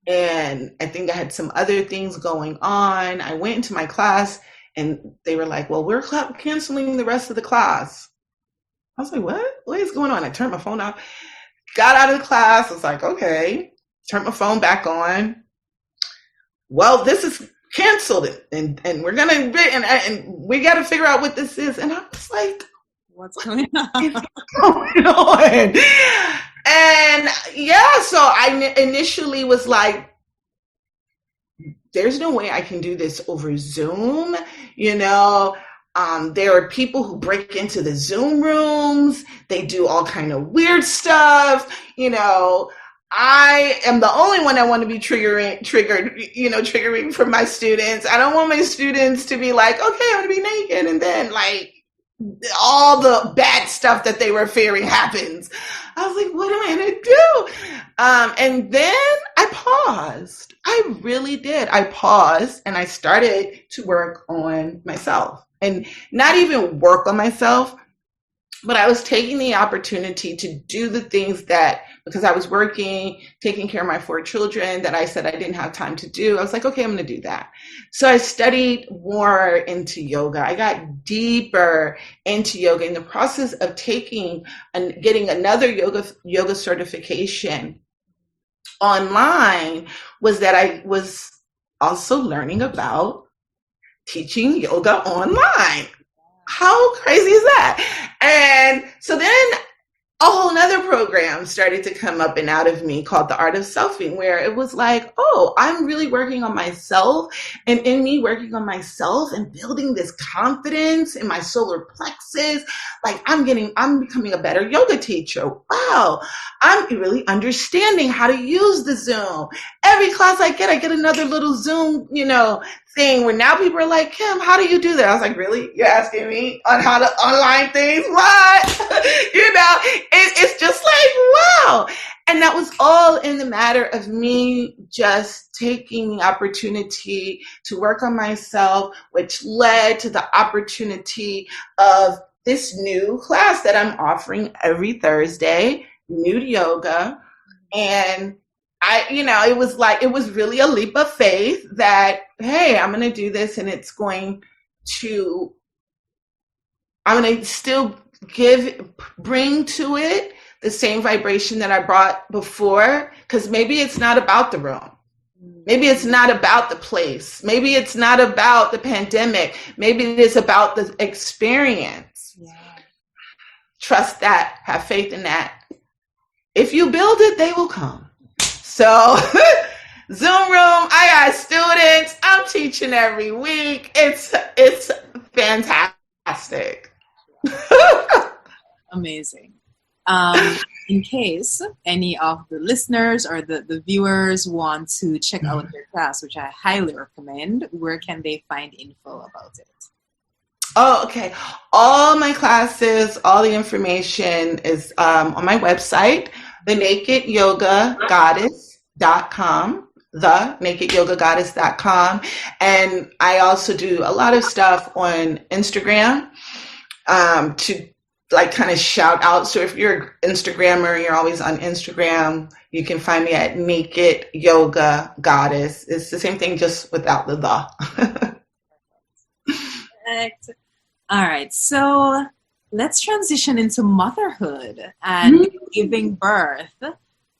and I think I had some other things going on. I went into my class and they were like, well, we're canceling the rest of the class. I was like, what is going on? I turned my phone off, got out of the class. I was like, okay, turned my phone back on. Well, this is canceled, and we're gonna and we got to figure out what this is. And I was like, what's going on? And yeah, so I initially was like, there's no way I can do this over Zoom. There are people who break into the Zoom rooms. They do all kind of weird stuff. I am the only one that want to be triggering for my students. I don't want my students to be like, okay, I'm going to be naked. And then like all the bad stuff that they were fearing happens. I was like, what am I going to do? And then I paused. I really did. I paused and I started to work on myself, and not even work on myself, but I was taking the opportunity to do the things that, because I was working, taking care of my 4 children, that I said I didn't have time to do. I was like, okay, I'm going to do that. So I studied more into yoga. I got deeper into yoga in the process of taking and getting another yoga certification online. Was that I was also learning about teaching yoga online. How crazy is that? And so then a whole nother program started to come up and out of me called the Art of Selfie, where it was like, oh, I'm really working on myself, and in me working on myself and building this confidence in my solar plexus, like I'm becoming a better yoga teacher. Wow. I'm really understanding how to use the Zoom. Every class I get another little Zoom, thing where now people are like, Kim, how do you do that? I was like, really? You're asking me on how to online things? What? It's just like, wow. And that was all in the matter of me just taking the opportunity to work on myself, which led to the opportunity of this new class that I'm offering every Thursday, nude yoga. And it was really a leap of faith that, hey, I'm going to do this, and I'm going to still bring to it the same vibration that I brought before, because maybe it's not about the room. Maybe it's not about the place. Maybe it's not about the pandemic. Maybe it is about the experience. Yeah. Trust that. Have faith in that. If you build it, they will come. So Zoom room, I got students. I'm teaching every week. It's fantastic. Amazing. In case any of the listeners or the viewers want to check out your class, which I highly recommend, where can they find info about it? Oh, okay. All my classes, all the information is on my website, thenakedyogagoddess.com, thenakedyogagoddess.com. And I also do a lot of stuff on Instagram to like kind of shout out. So if you're an Instagrammer and you're always on Instagram, you can find me at Naked Yoga Goddess. It's the same thing, just without the Perfect. All right. So let's transition into motherhood and giving birth.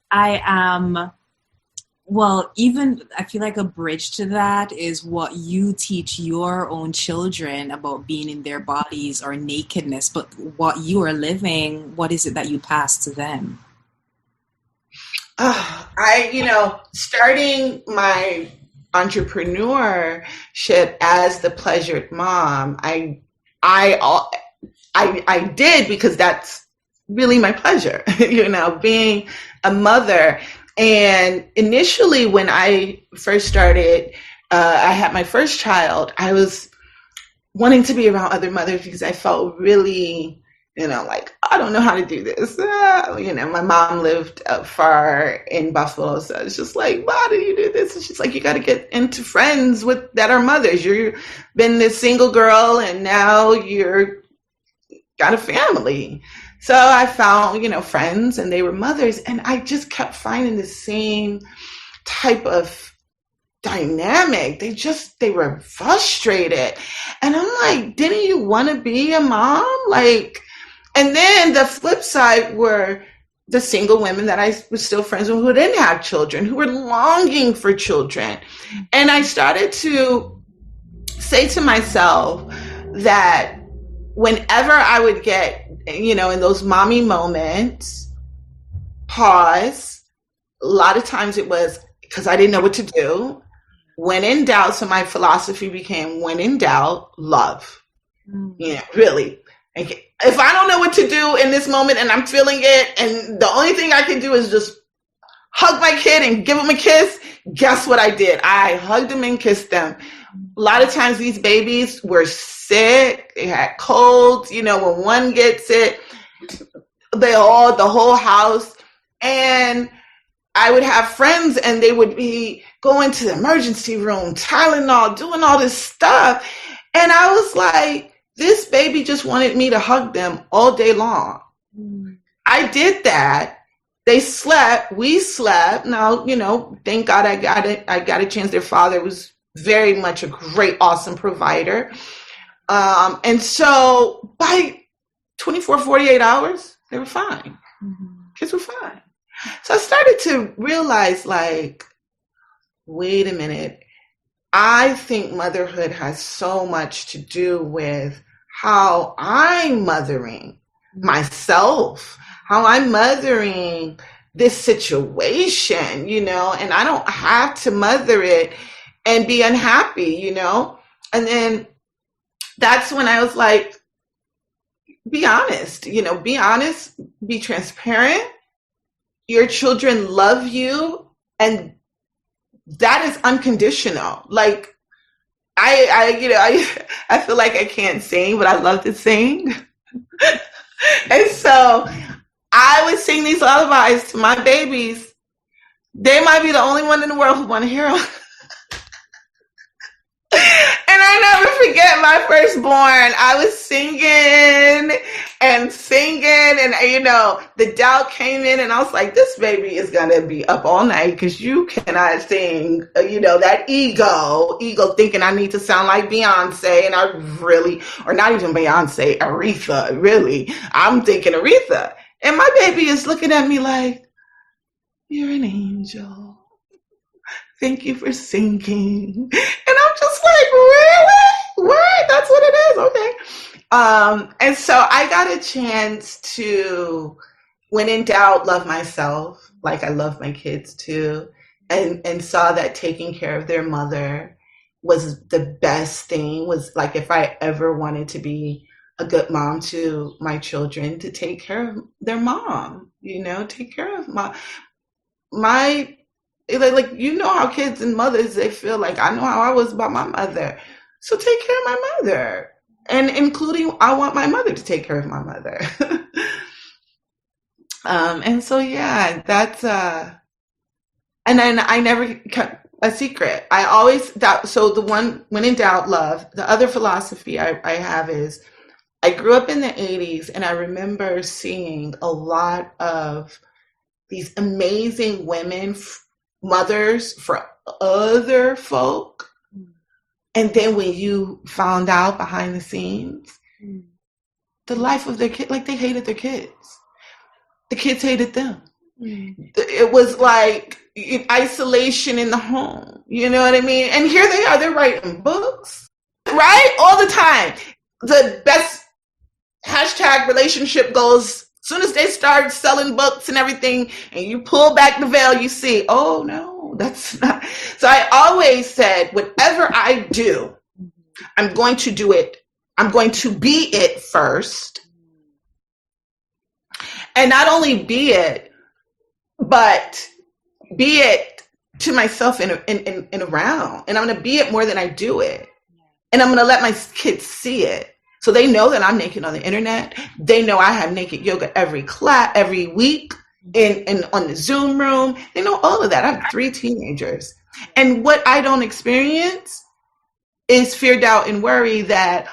I feel like a bridge to that is what you teach your own children about being in their bodies or nakedness, but what you are living, what is it that you pass to them? Starting my entrepreneurship as the Pleasured Mom, I did because that's really my pleasure, being a mother. And initially when I first started, I had my first child, I was wanting to be around other mothers because I felt really like, I don't know how to do this. My mom lived far in Buffalo, so it's just like, why do you do this? And she's like, you got to get into friends that are mothers. You've been this single girl, and now you're got a family. So I found, friends, and they were mothers, and I just kept finding the same type of dynamic. They were frustrated. And I'm like, didn't you want to be a mom? And then the flip side were the single women that I was still friends with who didn't have children, who were longing for children. And I started to say to myself that whenever I would get, in those mommy moments, pause. A lot of times it was because I didn't know what to do. When in doubt, so my philosophy became, when in doubt, love. Really. If I don't know what to do in this moment and I'm feeling it, and the only thing I can do is just hug my kid and give him a kiss, guess what I did? I hugged him and kissed them. A lot of times these babies were sick. They had colds. When one gets it, the whole house. And I would have friends, and they would be going to the emergency room, Tylenol, doing all this stuff. And I was like, this baby just wanted me to hug them all day long. I did that. They slept. We slept. Now, thank God I got it. I got a chance. Their father was very much a great, awesome provider. And so by 24, 48 hours, they were fine. Kids were fine. So I started to realize, wait a minute. I think motherhood has so much to do with how I'm mothering myself, how I'm mothering this situation, and I don't have to mother it and be unhappy, And then that's when I was like, be honest, be honest, be transparent. Your children love you, and that is unconditional. I feel like I can't sing, but I love to sing. And so I would sing these lullabies to my babies. They might be the only one in the world who want to hear them. And I never forget my firstborn. I was singing, and the doubt came in, and I was like, this baby is going to be up all night because you cannot sing, that ego thinking I need to sound like Beyonce, and or not even Beyonce, Aretha, really. I'm thinking Aretha. And my baby is looking at me like, you're an angel. Thank you for singing. And I'm just like, really? What? That's what it is? Okay. And so I got a chance to, when in doubt, love myself like I love my kids too, and saw that taking care of their mother was the best thing. Was like, if I ever wanted to be a good mom to my children, to take care of their mom, take care of my how kids and mothers, they feel like, I know how I was about my mother. So take care of my mother. And including, I want my mother to take care of my mother. And so, yeah, that's, and then I never kept a secret. I always, so the one, when in doubt, love. The other philosophy I have is, I grew up in the 80s, and I remember seeing a lot of these amazing women, mothers for other folk. And then when you found out behind the scenes, the life of their kid, they hated their kids. The kids hated them. It was like isolation in the home. You know what I mean? And here they are, they're writing books, right? All the time. The best hashtag relationship goals. As soon as they start selling books and everything, and you pull back the veil, you see, oh no, that's not. So I always said, whatever I do, I'm going to do it. I'm going to be it first. And not only be it, but be it to myself and around. And I'm going to be it more than I do it. And I'm going to let my kids see it. So they know that I'm naked on the internet. They know I have naked yoga every week in on the Zoom room. They know all of that. I have 3 teenagers. And what I don't experience is fear, doubt, and worry that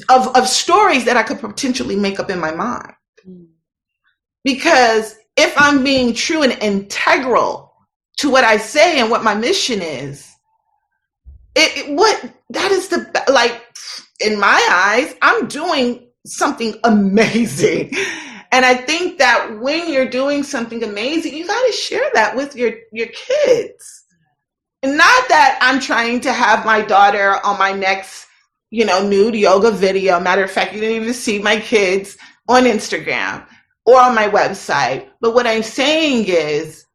of stories that I could potentially make up in my mind. Because if I'm being true and integral to what I say and what my mission is, in my eyes, I'm doing something amazing. And I think that when you're doing something amazing, you got to share that with your kids. And not that I'm trying to have my daughter on my next, nude yoga video. Matter of fact, you didn't even see my kids on Instagram or on my website. But what I'm saying is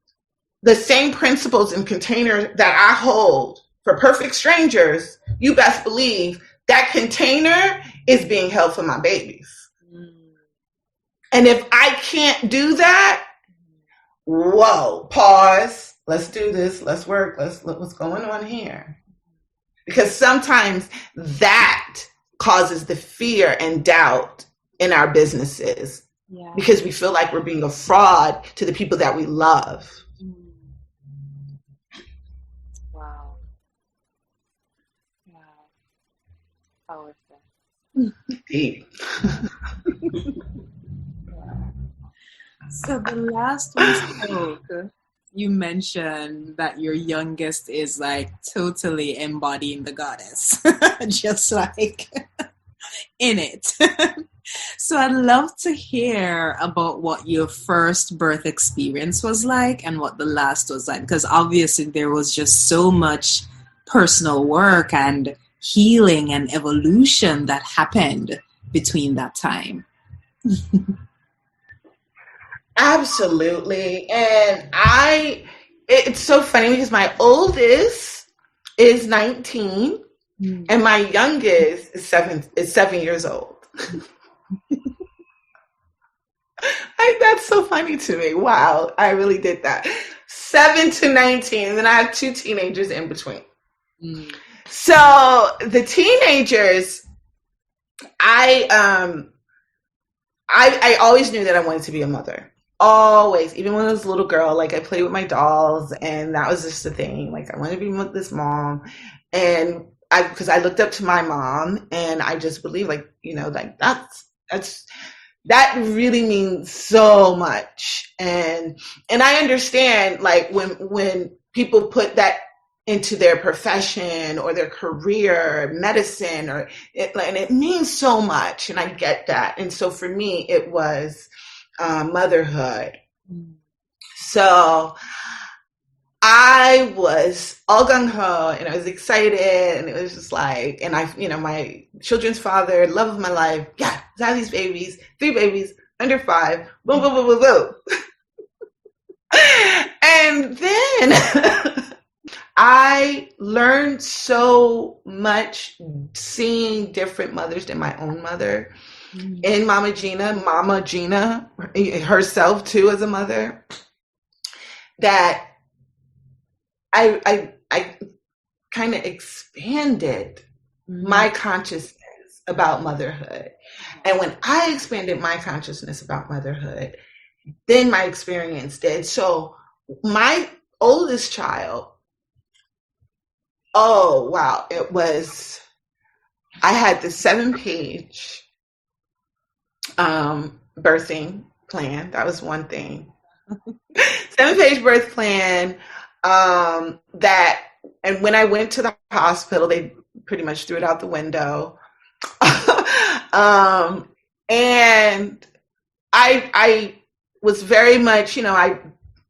the same principles and container that I hold for perfect strangers, you best believe that container is being held for my babies. And if I can't do that, whoa, pause. Let's do this. Let's work. Let's look what's going on here. Because sometimes that causes the fear and doubt in our businesses. Yeah. Because we feel like we're being a fraud to the people that we love. Wow. Powerful. Deep. So the last we spoke, you mentioned that your youngest is like totally embodying the goddess, just like in it. So I'd love to hear about what your first birth experience was like and what the last was like, because obviously there was just so much personal work and healing and evolution that happened between that time. Absolutely. And it's so funny because my oldest is 19 and my youngest is 7 years old. That's so funny to me. Wow. I really did that. 7 to 19. And then I have 2 teenagers in between. So the teenagers, I always knew that I wanted to be a mother. Always, even when I was a little girl, like I played with my dolls, and that was just the thing. Like I wanted to be with this mom, and because I looked up to my mom, and I just believe, like that really means so much. And I understand, like when people put that into their profession or their career, medicine, and it means so much, and I get that. And so for me, it was motherhood. So I was all gung-ho and I was excited, and it was just like, and my children's father, love of my life, yeah, I have these babies, 3 babies, under 5, boom, boom, boom, boom, boom. And then I learned so much seeing different mothers than my own mother. And Mama Gena herself too as a mother, that I kind of expanded my consciousness about motherhood. And when I expanded my consciousness about motherhood, then my experience did. So my oldest child, oh wow, I had the 7-page birthing plan. That was one thing. 7-page birth plan, and when I went to the hospital, they pretty much threw it out the window. And I was very much, I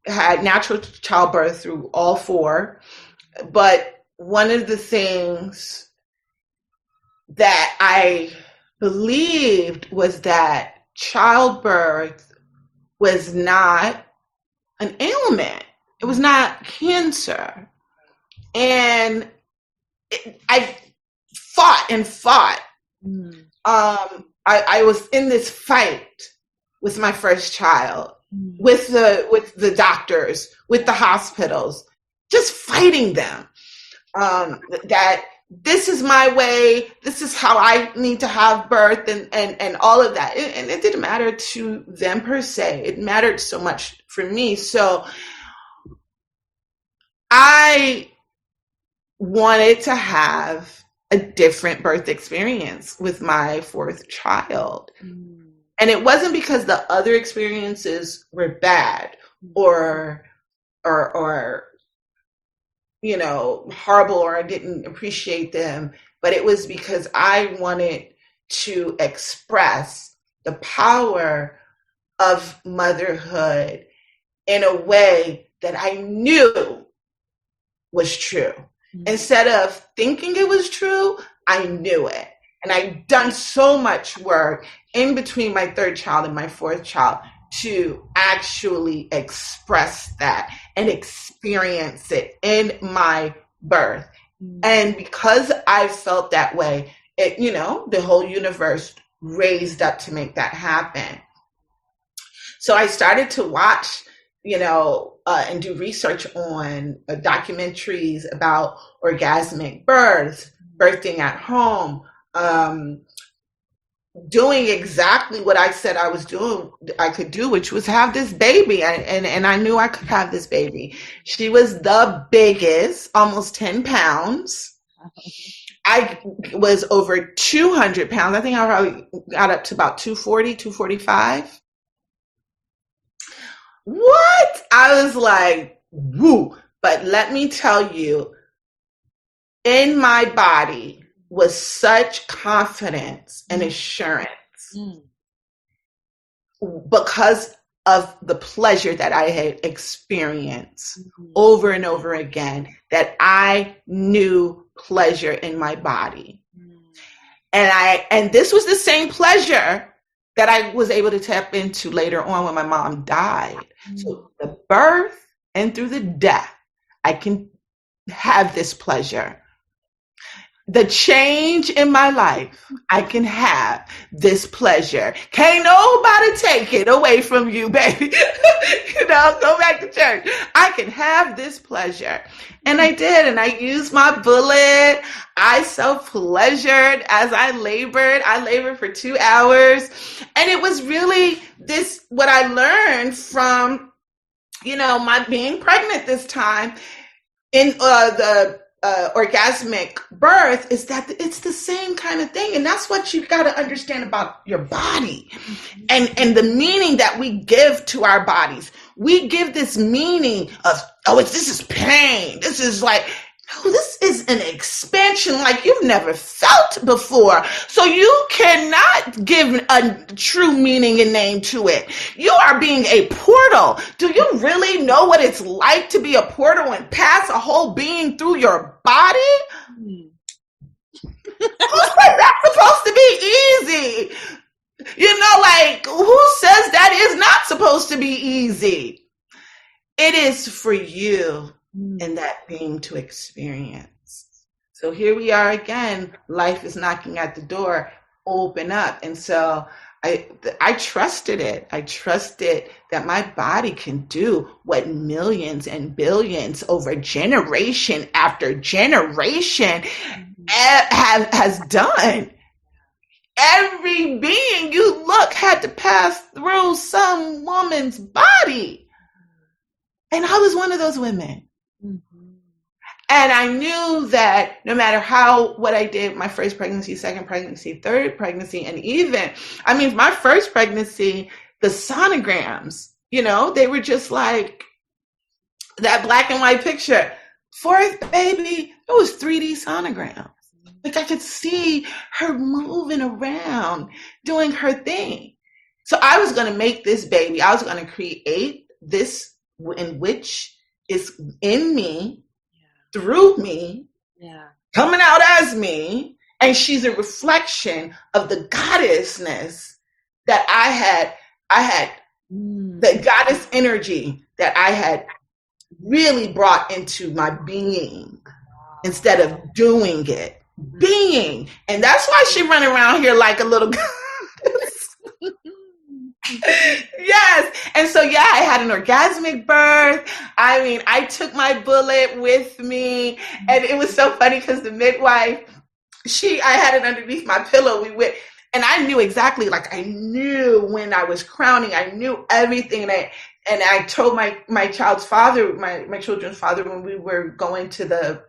had natural childbirth through all 4, but one of the things that I believed was that childbirth was not an ailment. It was not cancer. And I fought and fought. I was in this fight with my first child, with the doctors, with the hospitals, just fighting them. That this is my way, this is how I need to have birth, and all of that. And it didn't matter to them per se. It mattered so much for me. So I wanted to have a different birth experience with my fourth child. And it wasn't because the other experiences were bad or horrible, or I didn't appreciate them, but it was because I wanted to express the power of motherhood in a way that I knew was true. Instead of thinking it was true, I knew it. And I'd done so much work in between my third child and my fourth child to actually express that and experience it in my birth. And because I felt that way, the whole universe raised up to make that happen. So I started to watch, and do research on documentaries about orgasmic births, birthing at home, doing exactly what I said I could do, which was have this baby. And I knew I could have this baby. She was the biggest, almost 10 pounds. I was over 200 pounds. I think I probably got up to about 240, 245. What? I was like, woo. But let me tell you, in my body was such confidence and assurance because of the pleasure that I had experienced over and over again, that I knew pleasure in my body. And this was the same pleasure that I was able to tap into later on when my mom died. So the birth and through the death, I can have this pleasure. The change in my life, I can have this pleasure. Can't nobody take it away from you, baby. Go back to church. I can have this pleasure. And I did, and I used my bullet. I self-pleasured as I labored. I labored for 2 hours. And it was really what I learned from, my being pregnant this time in the orgasmic birth, is that it's the same kind of thing. And that's what you got to understand about your body and the meaning that we give to our bodies. We give this meaning of, this is pain. This is like, no, this is an expansion like you've never felt before. So you cannot give a true meaning and name to it. You are being a portal. Do you really know what it's like to be a portal and pass a whole being through your body? That's supposed to be easy. Who says that is not supposed to be easy? It is for you and that being to experience. So here we are again. Life is knocking at the door. Open up. And so I trusted it. I trusted that my body can do what millions and billions over generation after generation has done. Every being you look had to pass through some woman's body. And I was one of those women. And I knew that no matter what I did, my first pregnancy, second pregnancy, third pregnancy, and even, my first pregnancy, the sonograms, they were just like that black and white picture. Fourth baby, it was 3D sonograms. Like I could see her moving around, doing her thing. So I was going to make this baby. I was going to create this in which is in me, through me, coming out as me, and she's a reflection of the goddessness that I had the goddess energy that I had really brought into my being instead of doing it, being. And that's why she running around here like a little goddess. Yes. And so, yeah, I had an orgasmic birth. I mean, I took my bullet with me. And it was so funny because the midwife, I had it underneath my pillow. And I knew exactly, like, I knew when I was crowning, I knew everything. And I told my child's father, my children's father, when we were going to the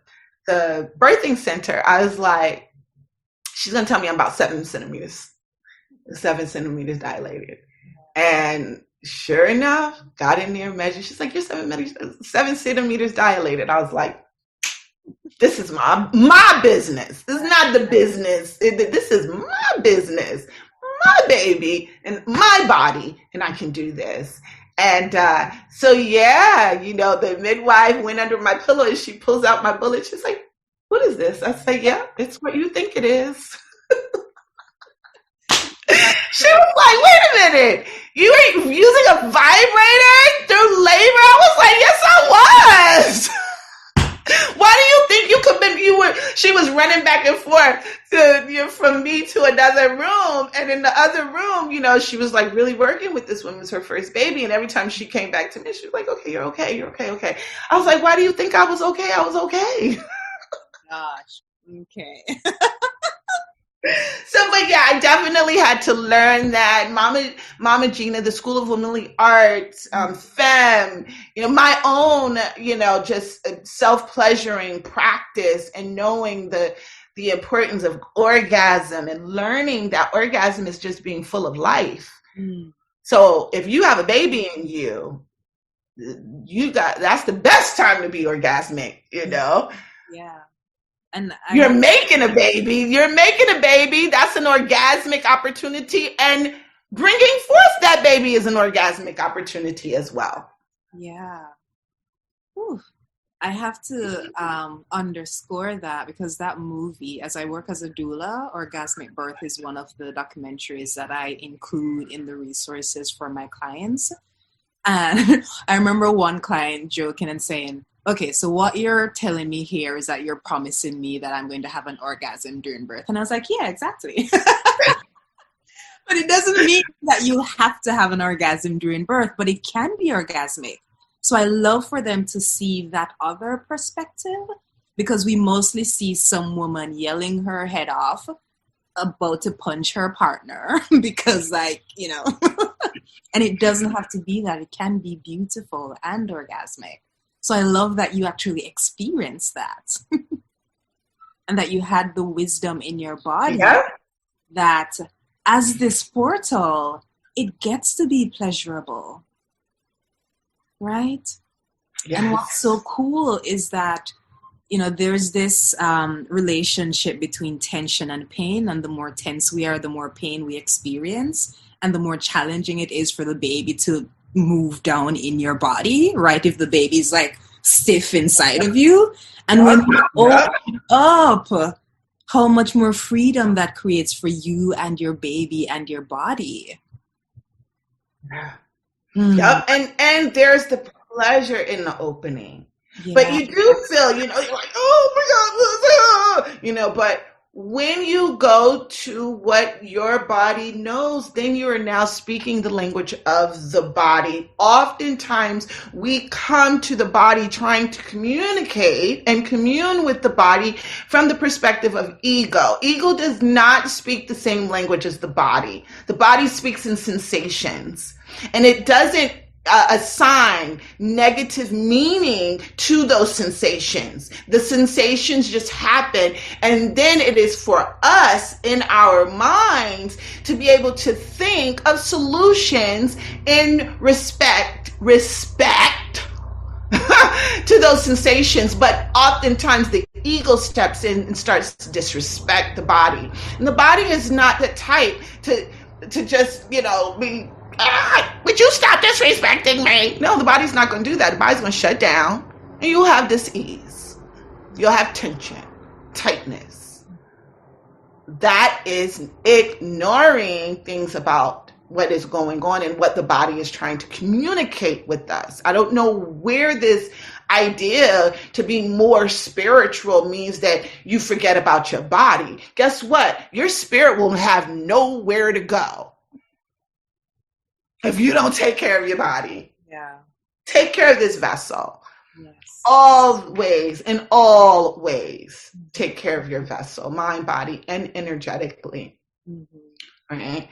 birthing center, I was like, she's going to tell me I'm about 7 centimeters dilated. And sure enough, got in there, measured. She's like, you're 7 centimeters dilated. I was like, this is my business. This is not the business. This is my business, my baby, and my body, and I can do this. And so, yeah, the midwife went under my pillow and she pulls out my bullet. She's like, what is this? I say, yeah, it's what you think it is. She was like, wait a minute, you were using a vibrator through labor? I was like, yes, I was. Why do you think she was running back and forth from me to another room. And in the other room, she was like really working with this woman. It was her first baby. And every time she came back to me, she was like, okay, you're okay. You're okay. Okay. I was like, why do you think I was okay? I was okay. Gosh. Okay. So, but yeah, I definitely had to learn that Mama Gena, the School of Womanly Arts, FEM, my own, just self-pleasuring practice and knowing the importance of orgasm and learning that orgasm is just being full of life. Mm. So if you have a baby in you, that's the best time to be orgasmic, Yeah. And you're making a baby. That's an orgasmic opportunity. And bringing forth that baby is an orgasmic opportunity as well. Yeah. Whew. I have to underscore that because that movie, as I work as a doula, Orgasmic Birth is one of the documentaries that I include in the resources for my clients. And I remember one client joking and saying, okay, so what you're telling me here is that you're promising me that I'm going to have an orgasm during birth. And I was like, yeah, exactly. But it doesn't mean that you have to have an orgasm during birth, but it can be orgasmic. So I love for them to see that other perspective because we mostly see some woman yelling her head off about to punch her partner because and it doesn't have to be that. It can be beautiful and orgasmic. So I love that you actually experienced that and that you had the wisdom in your body that as this portal, it gets to be pleasurable, right? Yes. And what's so cool is that, there's this relationship between tension and pain, and the more tense we are, the more pain we experience, and the more challenging it is for the baby to move down in your body, right? If the baby's like stiff inside of you. And when you open up, how much more freedom that creates for you and your baby and your body. Yeah. Yep. And there's the pleasure in the opening. Yeah. But you do feel, you're like, oh my God, but when you go to what your body knows, then you are now speaking the language of the body. Oftentimes, we come to the body trying to communicate and commune with the body from the perspective of ego. Ego does not speak the same language as the body. The body speaks in sensations, and it doesn't assign negative meaning to those sensations. The sensations just happen, and then it is for us in our minds to be able to think of solutions in respect to those sensations. But oftentimes the ego steps in and starts to disrespect the body, and the body is not the type to just be, would you stop disrespecting me? No, the body's not going to do that. The body's going to shut down, and you'll have dis-ease. You'll have tension, tightness. That is ignoring things about what is going on and what the body is trying to communicate with us. I don't know where this idea to be more spiritual means that you forget about your body. Guess what? Your spirit will have nowhere to go. if you don't take care of your body. Yeah. Take care of this vessel. Yes. Always, in all ways, take care of your vessel, mind, body, and energetically. Mm-hmm. Right?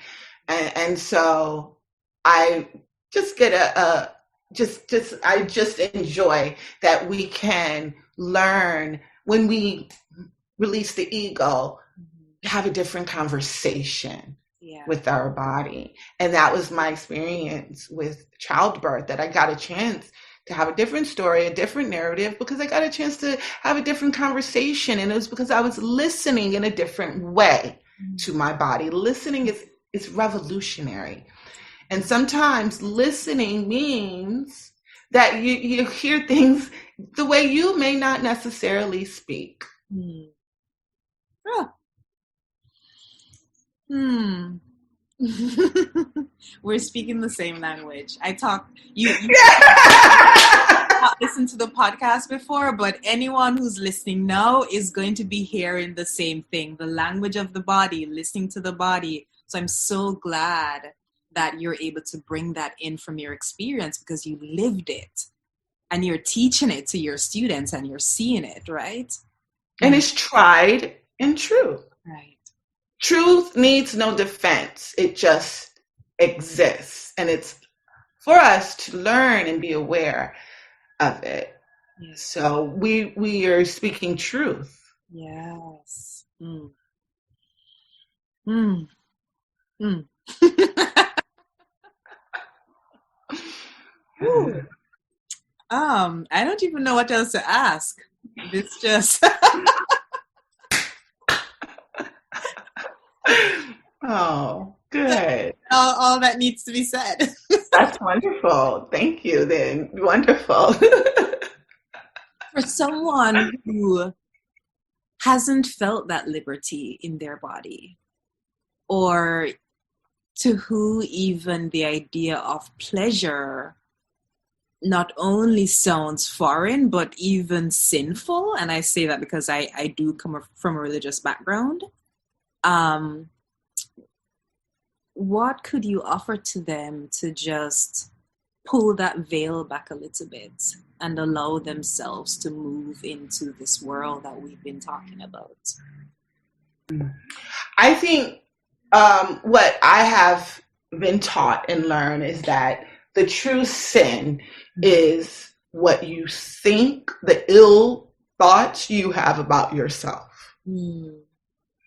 And so I just get I just enjoy that we can learn when we release the ego, have a different conversation with our body. And that was my experience with childbirth, that I got a chance to have a different story, a different narrative, because I got a chance to have a different conversation. And it was because I was listening in a different way to my body. Listening is revolutionary. And sometimes listening means that you hear things the way you may not necessarily speak. We're speaking the same language. You not listened to the podcast before, but anyone who's listening now is going to be hearing the same thing, the language of the body, listening to the body. So I'm so glad that you're able to bring that in from your experience, because you lived it and you're teaching it to your students and you're seeing it, right? And it's tried and true. Right. Truth needs no defense. It just exists. And it's for us to learn and be aware of it. Yes. So we are speaking truth. Yes. I don't even know what else to ask. It's just oh, good. All that needs to be said. That's wonderful. Thank you then. Wonderful. For someone who hasn't felt that liberty in their body, or to who even the idea of pleasure not only sounds foreign, but even sinful. And I say that because I do come from a religious background. What could you offer to them to just pull that veil back a little bit and allow themselves to move into this world that we've been talking about? I think what I have been taught and learned is that the true sin is what you think, the ill thoughts you have about yourself and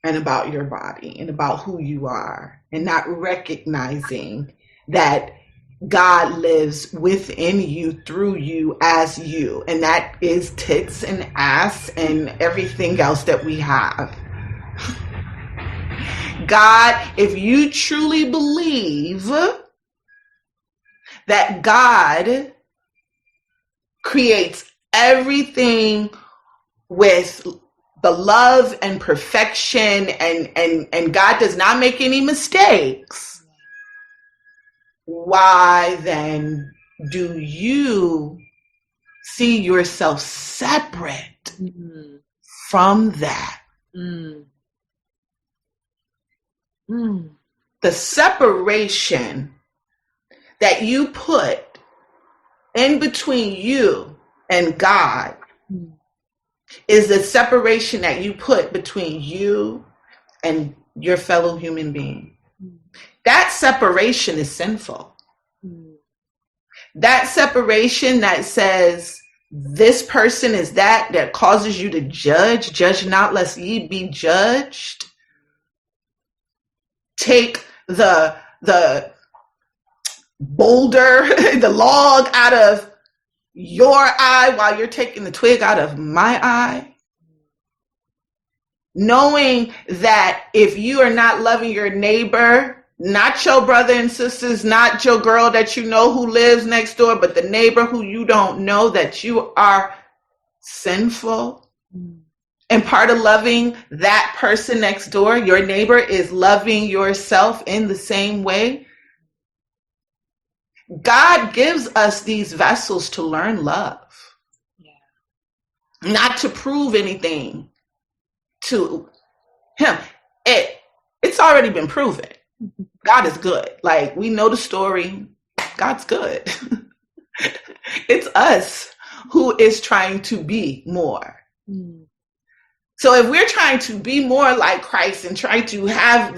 about your body and about who you are, and not recognizing that God lives within you, through you, as you. And that is tits and ass and everything else that we have. God, if you truly believe that God creates everything with the love and perfection, and God does not make any mistakes, why then do you see yourself separate from that? The separation that you put in between you and God is the separation that you put between you and your fellow human being. That separation is sinful. That separation that says this person is that causes you to judge not lest ye be judged. Take the boulder, the log out of your eye while you're taking the twig out of my eye. Knowing that if you are not loving your neighbor, not your brother and sisters, not your girl that you know who lives next door, but the neighbor who you don't know, that you are sinful. And part of loving that person next door, your neighbor, is loving yourself in the same way. God gives us these vessels to learn love, not to prove anything to him. It's already been proven. God is good. Like, we know the story. God's good. It's us who is trying to be more. Mm. So if we're trying to be more like Christ and trying to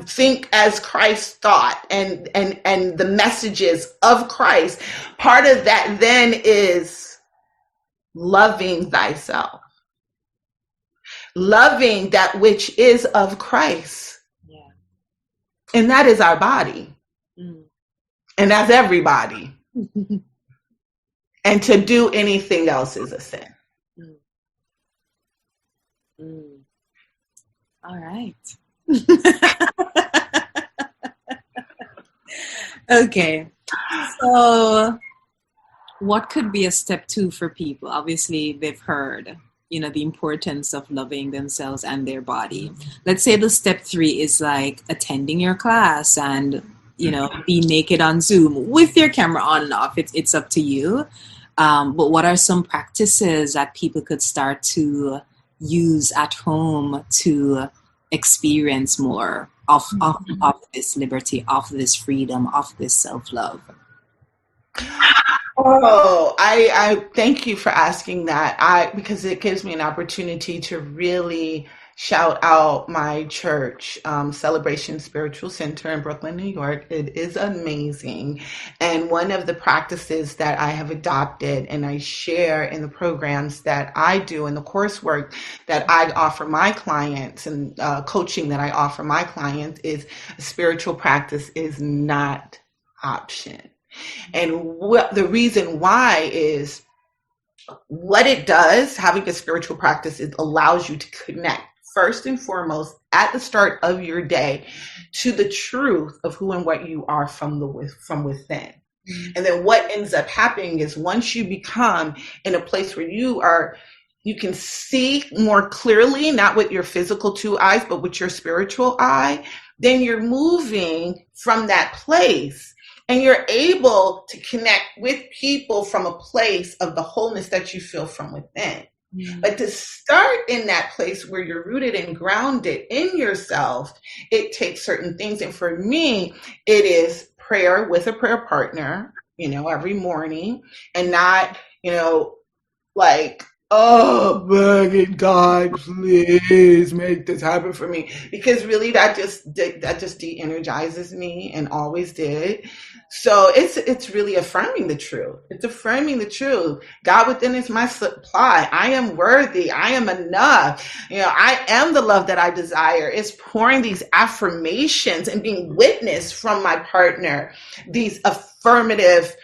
think as Christ thought and the messages of Christ, part of that then is loving thyself, loving that which is of Christ. Yeah. And that is our body. Mm. And that's everybody. And to do anything else is a sin. Mm. Mm. All right. Okay. So what could be a step 2 for people? Obviously, they've heard, the importance of loving themselves and their body. Let's say the step 3 is like attending your class and, be naked on Zoom with your camera on and off. It's up to you. But what are some practices that people could start to use at home to experience more of this liberty, of this freedom, of this self-love? Oh, I thank you for asking that. Because it gives me an opportunity to really shout out my church, Celebration Spiritual Center in Brooklyn, New York. It is amazing. And one of the practices that I have adopted and I share in the programs that I do and the coursework that I offer my clients and coaching that I offer my clients is a spiritual practice is not option. And the reason why is what it does, having a spiritual practice, it allows you to connect first and foremost at the start of your day to the truth of who and what you are from within. And then what ends up happening is once you become in a place where you can see more clearly, not with your physical 2 eyes, but with your spiritual eye, then you're moving from that place. And you're able to connect with people from a place of the wholeness that you feel from within. Mm. But to start in that place where you're rooted and grounded in yourself, it takes certain things. And for me, it is prayer with a prayer partner, every morning, and not, like, oh, begging God, please make this happen for me. Because really that just de-energizes me and always did. So it's really affirming the truth. It's affirming the truth. God within is my supply. I am worthy. I am enough. I am the love that I desire. It's pouring these affirmations and being witnessed from my partner, these affirmative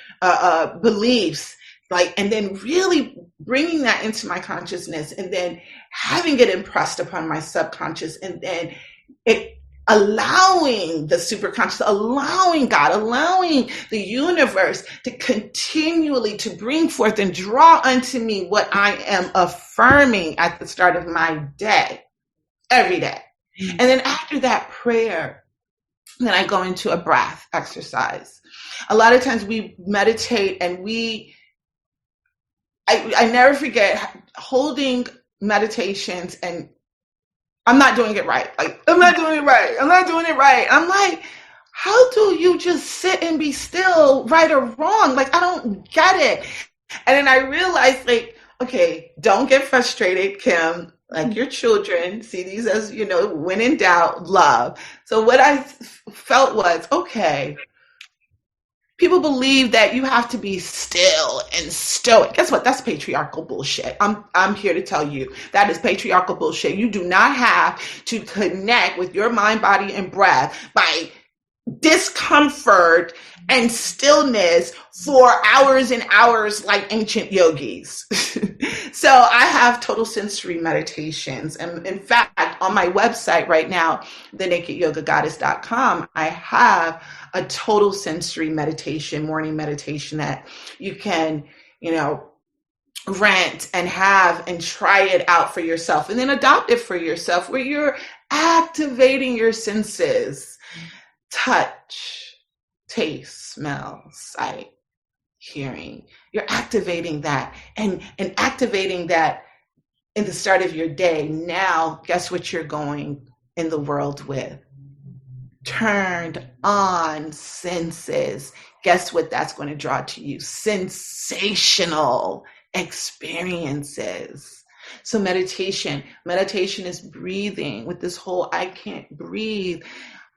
beliefs. And then really bringing that into my consciousness and then having it impressed upon my subconscious and then allowing the superconscious, allowing God, allowing the universe to continually to bring forth and draw unto me what I am affirming at the start of my day, every day. Mm-hmm. And then after that prayer, then I go into a breath exercise. A lot of times we meditate and I never forget holding meditations and I'm not doing it right. I'm not doing it right. I'm like, how do you just sit and be still, right or wrong? I don't get it. And then I realized, okay, don't get frustrated, Kim. Your children, see these as, when in doubt, love. So what I felt was, okay, people believe that you have to be still and stoic. Guess what? That's patriarchal bullshit. I'm here to tell you that is patriarchal bullshit. You do not have to connect with your mind, body, and breath by discomfort and stillness for hours and hours like ancient yogis. So I have total sensory meditations. And in fact, on my website right now, thenakedyogagoddess.com, I have a total sensory meditation, morning meditation that you can, rent and have and try it out for yourself and then adopt it for yourself where you're activating your senses, touch, taste, smell, sight, hearing. You're activating that and activating that in the start of your day. Now, guess what you're going in the world with? turned on senses, guess what that's going to draw to you? Sensational experiences. So meditation is breathing. With this whole I can't breathe,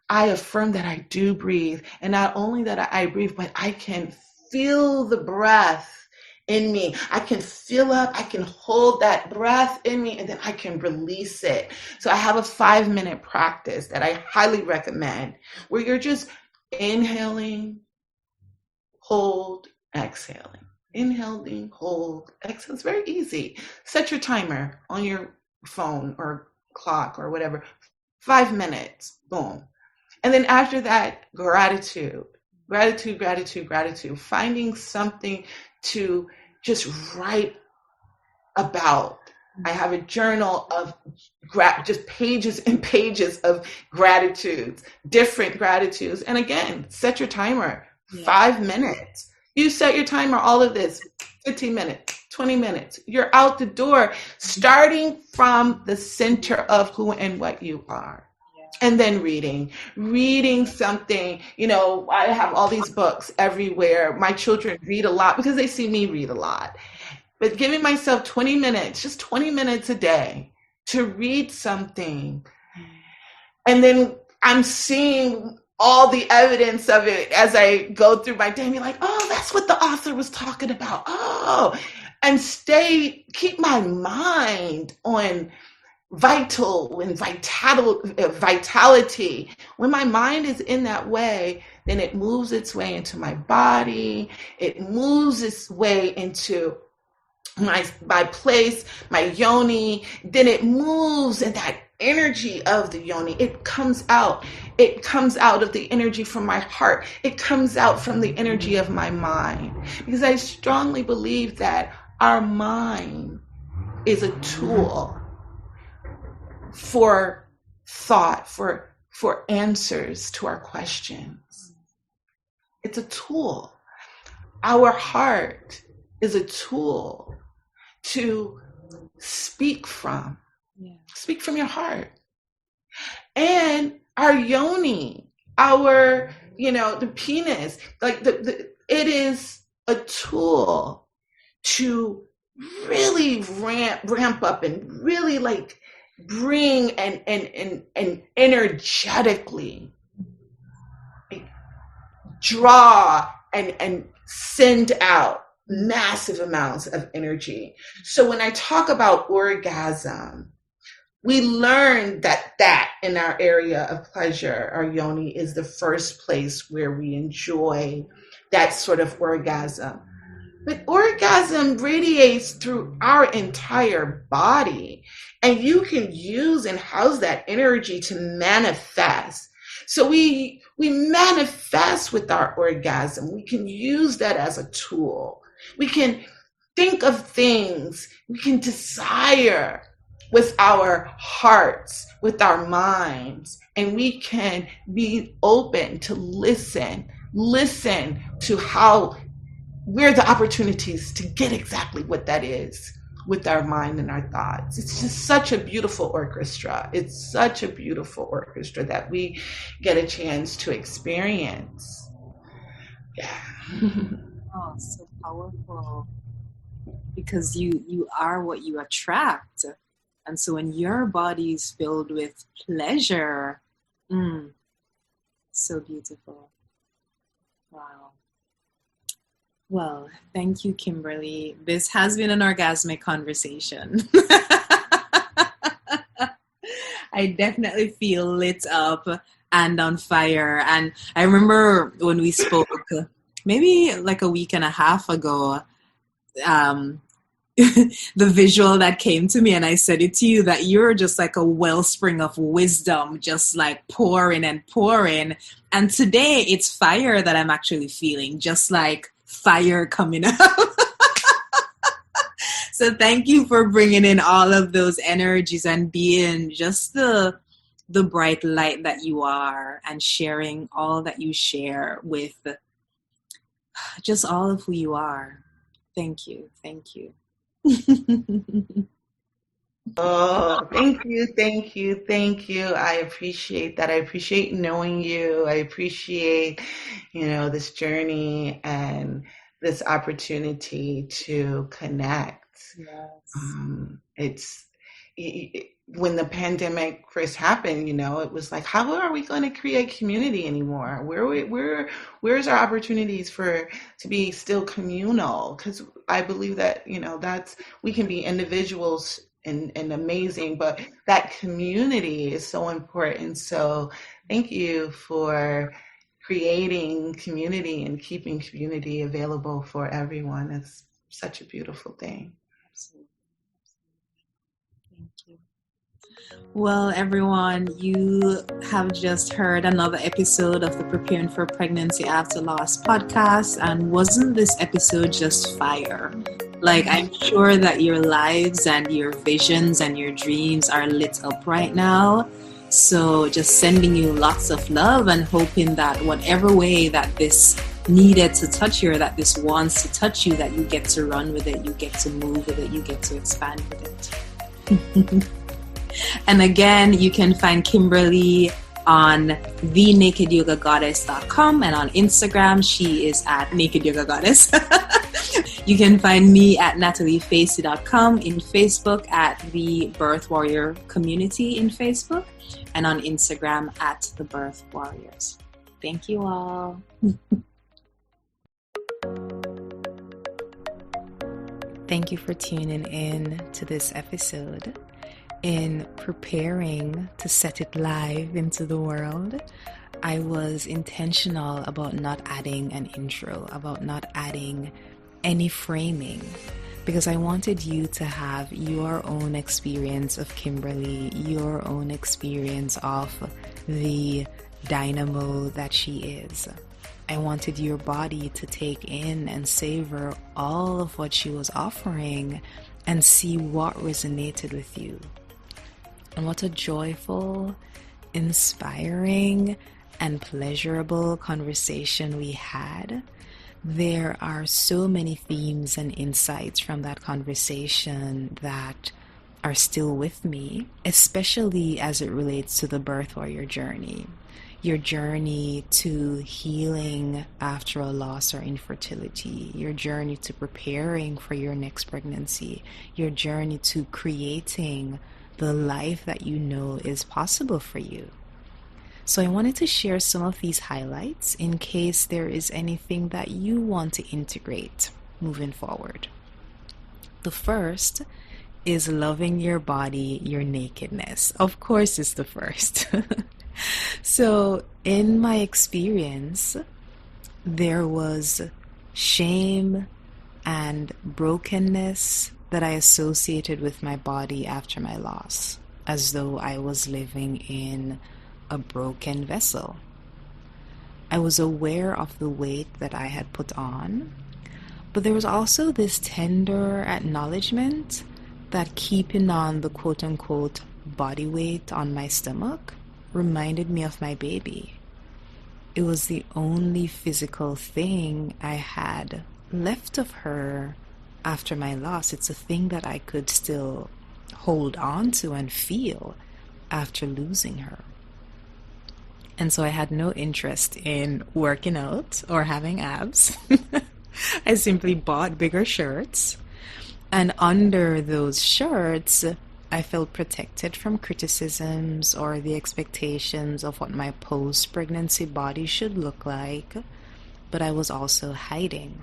I affirm that I do breathe. And not only that I breathe, but I can feel the breath in me. I can fill up, I can hold that breath in me, and then I can release it. So I have a 5-minute practice that I highly recommend, where you're just inhaling, hold, exhaling. Inhaling, hold, exhale. It's very easy. Set your timer on your phone or clock or whatever. 5 minutes, boom. And then after that, gratitude. Finding something to just write about. I have a journal of just pages and pages of gratitudes, different gratitudes. And again, set your timer, 5 minutes. You set your timer, all of this, 15 minutes, 20 minutes. You're out the door, starting from the center of who and what you are. And then reading something. You know, I have all these books everywhere. My children read a lot because they see me read a lot. But giving myself 20 minutes, just 20 minutes a day to read something. And then I'm seeing all the evidence of it as I go through my day and be like, oh, that's what the author was talking about. Oh, and keep my mind on vital and vitality. When my mind is in that way, then it moves its way into my body. It moves its way into my place, my yoni. Then it moves in that energy of the yoni. It comes out. It comes out of the energy from my heart. It comes out from the energy of my mind. Because I strongly believe that our mind is a tool for thought, for answers to our questions. It's a tool. Our heart is a tool to speak from. Speak from your heart. And our yoni, the penis, like it is a tool to really ramp up and really like bring and energetically draw and send out massive amounts of energy. So when I talk about orgasm, we learn that in our area of pleasure, our yoni is the first place where we enjoy that sort of orgasm. But orgasm radiates through our entire body, and you can use and house that energy to manifest. So we manifest with our orgasm. We can use that as a tool. We can think of things. We can desire with our hearts, with our minds, and we can be open to listen to where the opportunities to get exactly what that is with our mind and our thoughts. It's just such a beautiful orchestra. It's such a beautiful orchestra that we get a chance to experience. Yeah. Oh, so powerful. Because you are what you attract. And so when your body is filled with pleasure, so beautiful. Wow. Well, thank you, Kimberly. This has been an orgasmic conversation. I definitely feel lit up and on fire. And I remember when we spoke, maybe like a week and a half ago, the visual that came to me, and I said it to you, that you're just like a wellspring of wisdom, just like pouring and pouring. And today it's fire that I'm actually feeling, just like fire coming up. So thank you for bringing in all of those energies and being just the bright light that you are, and sharing all that you share with just all of who you are. Thank you. Thank you. Oh, thank you, thank you, thank you. I appreciate that. I appreciate knowing you. I appreciate, this journey and this opportunity to connect. Yes. It's when the pandemic first happened, it was like, how are we going to create community anymore? Where's our opportunities for to be still communal? Because I believe that, that's we can be individuals and amazing, but that community is so important. So thank you for creating community and keeping community available for everyone. It's such a beautiful thing. Absolutely. Thank you. Well, everyone, you have just heard another episode of the Preparing for Pregnancy After Loss podcast. And wasn't this episode just fire? Like, I'm sure that your lives and your visions and your dreams are lit up right now. So just sending you lots of love and hoping that whatever way that this needed to touch you or that this wants to touch you, that you get to run with it, you get to move with it, you get to expand with it. And again, you can find Kimberly on thenakedyogagoddess.com, and on Instagram, she is at nakedyogagoddess. You can find me at nataliefacey.com, in Facebook at the Birth Warrior Community in Facebook, and on Instagram at the Birth Warriors. Thank you all. Thank you for tuning in to this episode. In preparing to set it live into the world, I was intentional about not adding an intro, about not adding any framing, because I wanted you to have your own experience of Kimberly, your own experience of the dynamo that she is. I wanted your body to take in and savor all of what she was offering and see what resonated with you. And what a joyful, inspiring, and pleasurable conversation we had. There are so many themes and insights from that conversation that are still with me, especially as it relates to the birth warrior journey. Your journey to healing after a loss or infertility, your journey to preparing for your next pregnancy, your journey to creating the life that you know is possible for you. So I wanted to share some of these highlights in case there is anything that you want to integrate moving forward. The first is loving your body, your nakedness. Of course, it's the first. So in my experience, there was shame and brokenness that I associated with my body after my loss, as though I was living in a broken vessel. I was aware of the weight that I had put on, but there was also this tender acknowledgement that keeping on the quote-unquote body weight on my stomach reminded me of my baby. It was the only physical thing I had left of her after my loss. It's a thing that I could still hold on to and feel after losing her. And so I had no interest in working out or having abs. I simply bought bigger shirts. And under those shirts, I felt protected from criticisms or the expectations of what my post-pregnancy body should look like. But I was also hiding.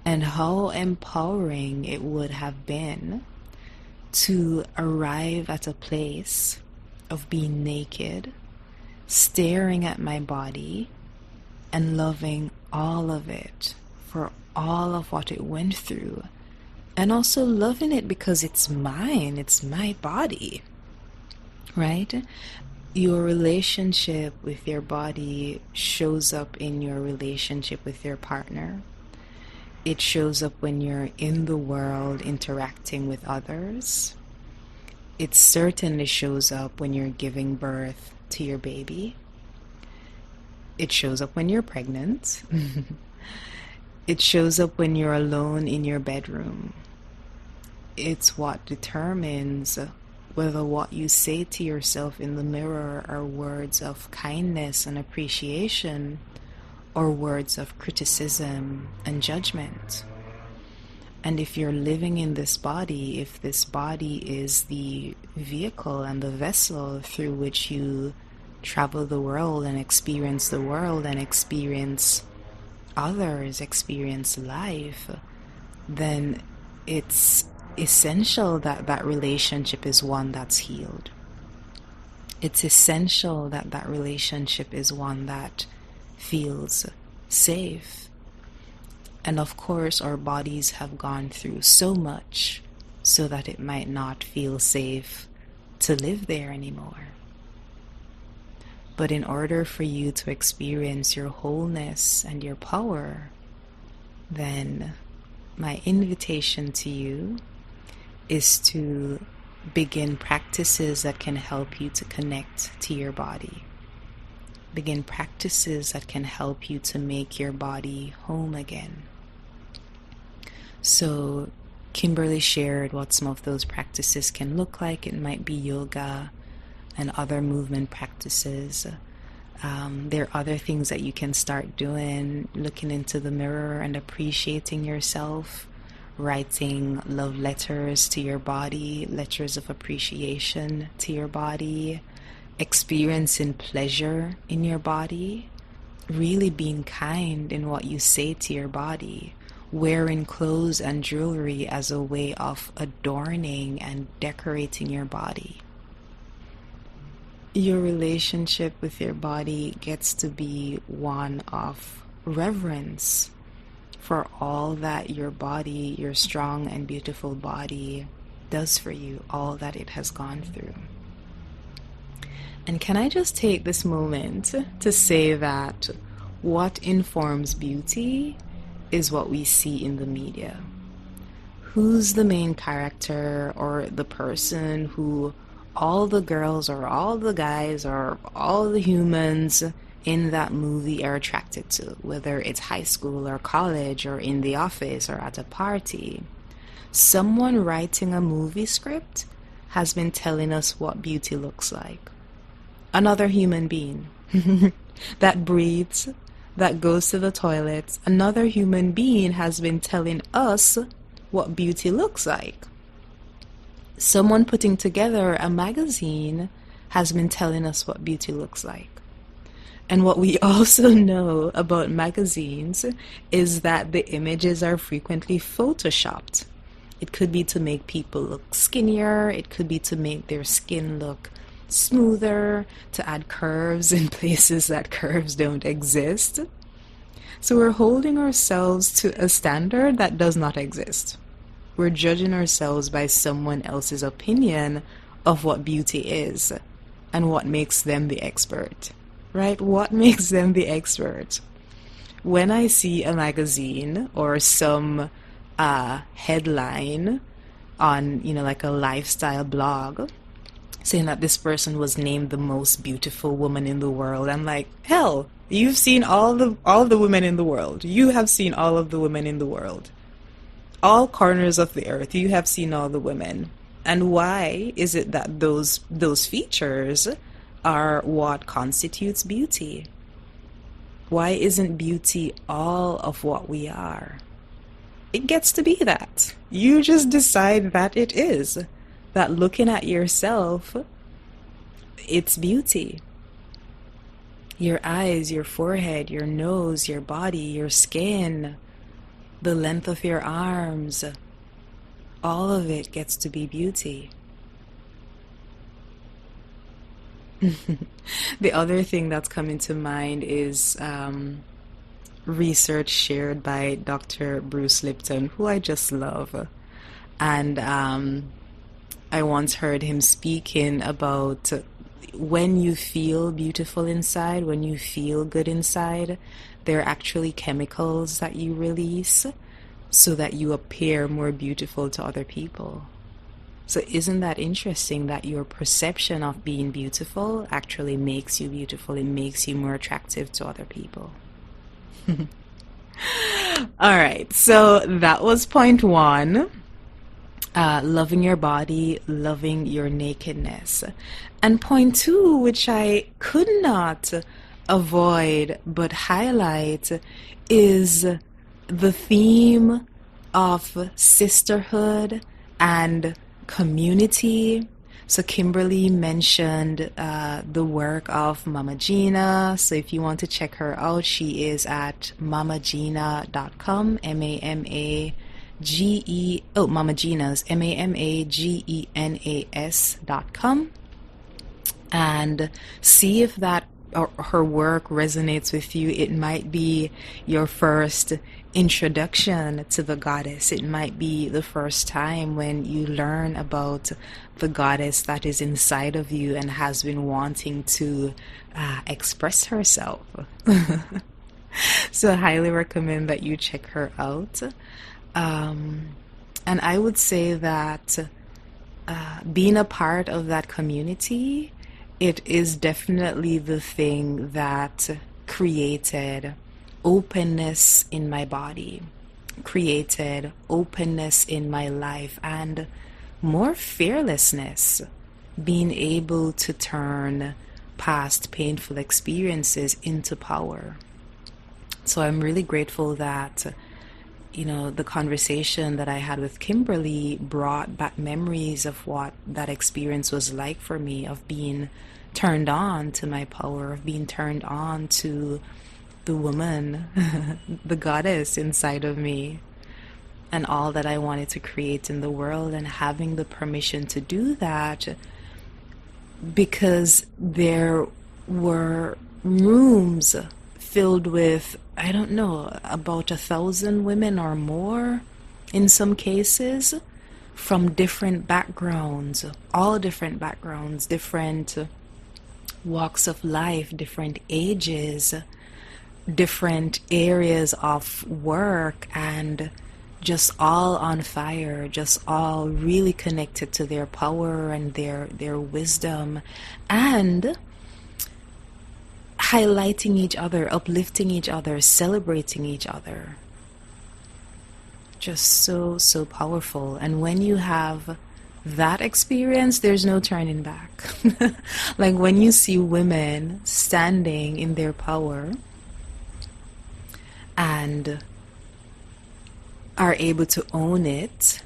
And how empowering it would have been to arrive at a place of being naked, staring at my body, and loving all of it for all of what it went through. And also loving it because it's mine, it's my body, right? Your relationship with your body shows up in your relationship with your partner. It shows up when you're in the world interacting with others. It certainly shows up when you're giving birth to your baby. It shows up when you're pregnant. It shows up when you're alone in your bedroom. it's what determines whether what you say to yourself in the mirror are words of kindness and appreciation or words of criticism and judgment. And if you're living in this body, if this body is the vehicle and the vessel through which you travel the world and experience the world and experience others, experience life, then it's essential that that relationship is one that's healed. It's essential that that relationship is one that feels safe. And of course, our bodies have gone through so much so that it might not feel safe to live there anymore. But in order for you to experience your wholeness and your power, then my invitation to you is to begin practices that can help you to connect to your body. Begin practices that can help you to make your body home again. So Kimberly shared what some of those practices can look like. It might be yoga and other movement practices. There are other things that you can start doing, looking into the mirror and appreciating yourself, writing love letters to your body, letters of appreciation to your body, experiencing pleasure in your body, really being kind in what you say to your body, wearing clothes and jewelry as a way of adorning and decorating your body. Your relationship with your body gets to be one of reverence for all that your body, your strong and beautiful body, does for you, all that it has gone through. And can I just take this moment to say that what informs beauty is what we see in the media. Who's the main character or the person who all the girls or all the guys or all the humans in that movie are attracted to, whether it's high school or college or in the office or at a party? Someone writing a movie script has been telling us what beauty looks like. Another human being that breathes, that goes to the toilet, another human being has been telling us what beauty looks like. Someone putting together a magazine has been telling us what beauty looks like. And what we also know about magazines is that the images are frequently photoshopped. It could be to make people look skinnier, it could be to make their skin look smoother, to add curves in places that curves don't exist. So we're holding ourselves to a standard that does not exist. We're judging ourselves by someone else's opinion of what beauty is and what makes them the expert, right? What makes them the expert? When I see a magazine or some headline on, like a lifestyle blog saying that this person was named the most beautiful woman in the world, I'm like, hell, you've seen all of the women in the world. You have seen all of the women in the world. All corners of the earth, you have seen all the women. And why is it that those features are what constitutes beauty? Why isn't beauty all of what we are? It gets to be that. You just decide that it is. That looking at yourself, it's beauty. Your eyes, your forehead, your nose, your body, your skin, the length of your arms, all of it gets to be beauty. The other thing that's coming to mind is research shared by Dr. Bruce Lipton, who I just love. And I once heard him speaking about when you feel beautiful inside, when you feel good inside, there are actually chemicals that you release so that you appear more beautiful to other people. So isn't that interesting that your perception of being beautiful actually makes you beautiful? It makes you more attractive to other people. All right, so that was point one. loving your body, loving your nakedness. And point two, which I could not avoid but highlight, is the theme of sisterhood and community. So Kimberly mentioned the work of Mama Gena. So if you want to check her out, she is at mamagena.com, Mama Gena's, MAMAGENAS.com, and see if that or her work resonates with you. It might be your first introduction to the goddess. It might be the first time when you learn about the goddess that is inside of you and has been wanting to express herself. So I highly recommend that you check her out. And I would say that being a part of that community, it is definitely the thing that created openness in my body, created openness in my life, and more fearlessness, being able to turn past painful experiences into power. So I'm really grateful that the conversation that I had with Kimberly brought back memories of what that experience was like for me, of being turned on to my power, of being turned on to the woman, the goddess inside of me, and all that I wanted to create in the world, and having the permission to do that, because there were rooms filled with, I don't know, about 1,000 women or more in some cases, from different backgrounds, all different backgrounds, different walks of life, different ages, different areas of work, and just all on fire, just all really connected to their power and their wisdom, and highlighting each other, uplifting each other, celebrating each other. Just so powerful. And when you have that experience, there's no turning back. Like when you see women standing in their power and are able to own it,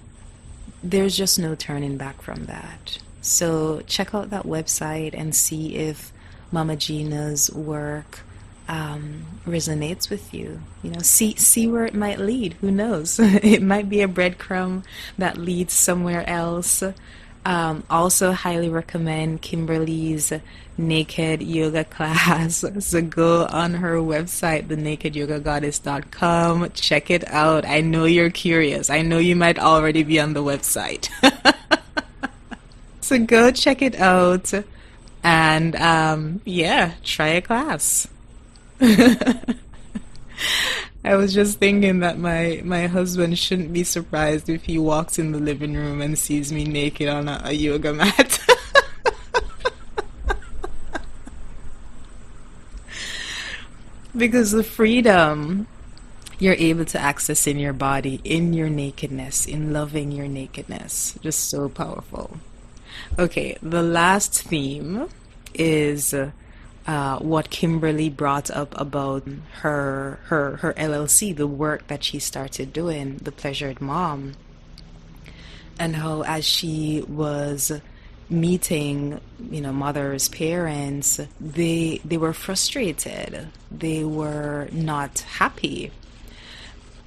there's just no turning back from that. So check out that website and see if Mama Gena's work resonates with you. See where it might lead. Who knows? It might be a breadcrumb that leads somewhere else. Also highly recommend Kimberly's naked yoga class. So go on her website, thenakedyogagoddess.com. Check it out. I know you're curious. I know you might already be on the website. So go check it out. And try a class. I was just thinking that my husband shouldn't be surprised if he walks in the living room and sees me naked on a yoga mat. Because the freedom you're able to access in your body, in your nakedness, in loving your nakedness, just so powerful. Okay, the last theme is what Kimberly brought up about her LLC, the work that she started doing, The Pleasured Mom, and how as she was meeting, mothers, parents, they were frustrated, they were not happy.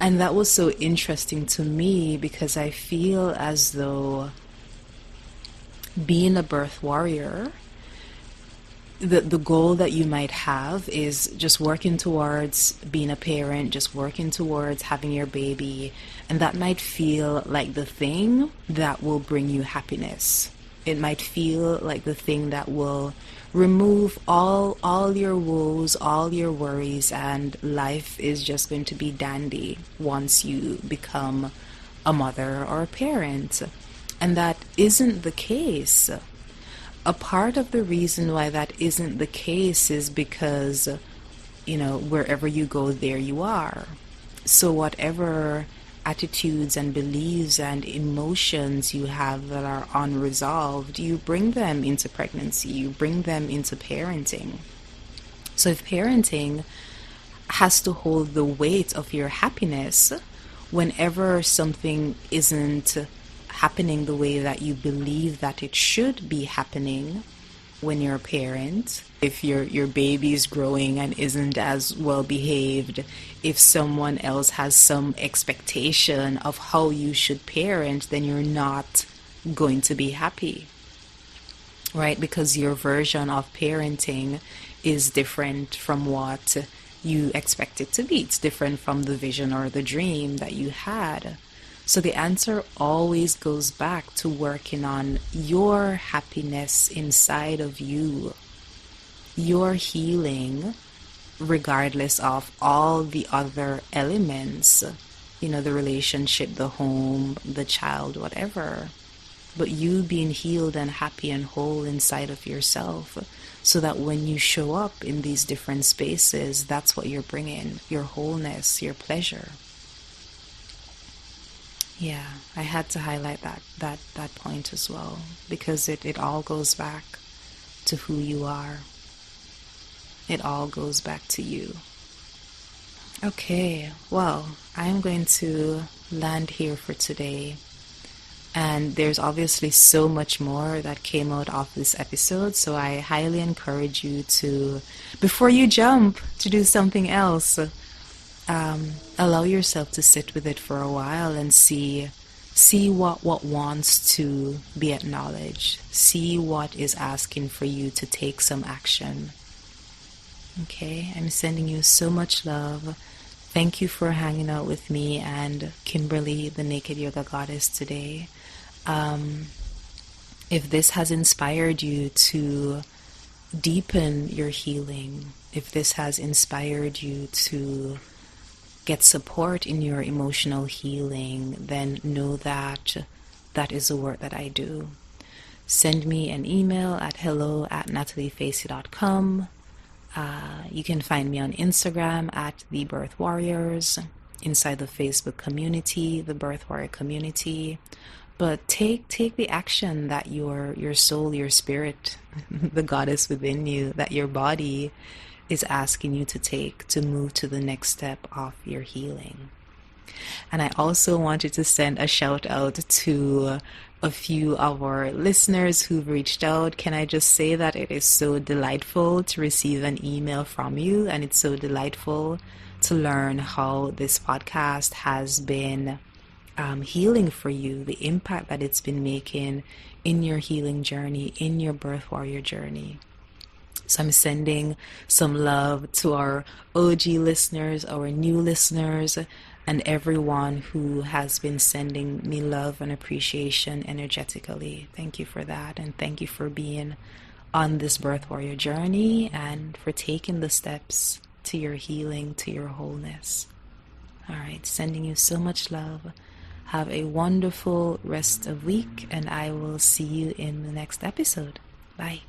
And that was so interesting to me, because I feel as though being a birth warrior, the goal that you might have is just working towards being a parent, just working towards having your baby, and that might feel like the thing that will bring you happiness. It might feel like the thing that will remove all your woes, all your worries, and life is just going to be dandy once you become a mother or a parent. And that isn't the case. A part of the reason why that isn't the case is because, wherever you go, there you are. So whatever attitudes and beliefs and emotions you have that are unresolved, you bring them into pregnancy, you bring them into parenting. So if parenting has to hold the weight of your happiness, whenever something isn't happening the way that you believe that it should be happening when you're a parent, if your baby is growing and isn't as well behaved, if someone else has some expectation of how you should parent, then you're not going to be happy, right? Because your version of parenting is different from what you expect it to be. It's different from the vision or the dream that you had. So the answer always goes back to working on your happiness inside of you, your healing, regardless of all the other elements, the relationship, the home, the child, whatever. But you being healed and happy and whole inside of yourself, so that when you show up in these different spaces, that's what you're bringing, your wholeness, your pleasure. Yeah, I had to highlight that point as well, because it all goes back to who you are. It all goes back to you. Okay, well, I'm going to land here for today. And there's obviously so much more that came out of this episode, so I highly encourage you to, before you jump to do something else, allow yourself to sit with it for a while and see what wants to be acknowledged. See what is asking for you to take some action. Okay, I'm sending you so much love. Thank you for hanging out with me and Kimberly, the Naked Yoga Goddess, today. If this has inspired you to deepen your healing, if this has inspired you to get support in your emotional healing, then know that that is the work that I do. Send me an email at hello@nataliefacey.com. You can find me on Instagram at The Birth Warriors, inside the Facebook community, the Birth Warrior community. But take the action that your soul, your spirit, the goddess within you, that your body is asking you to take to move to the next step of your healing. And I also wanted to send a shout out to a few of our listeners who've reached out. Can I just say that it is so delightful to receive an email from you, and it's so delightful to learn how this podcast has been healing for you, the impact that it's been making in your healing journey, in your birth warrior journey. So I'm sending some love to our OG listeners, our new listeners, and everyone who has been sending me love and appreciation energetically. Thank you for that, and thank you for being on this birth warrior journey and for taking the steps to your healing, to your wholeness. All right, sending you so much love. Have a wonderful rest of week, and I will see you in the next episode. Bye.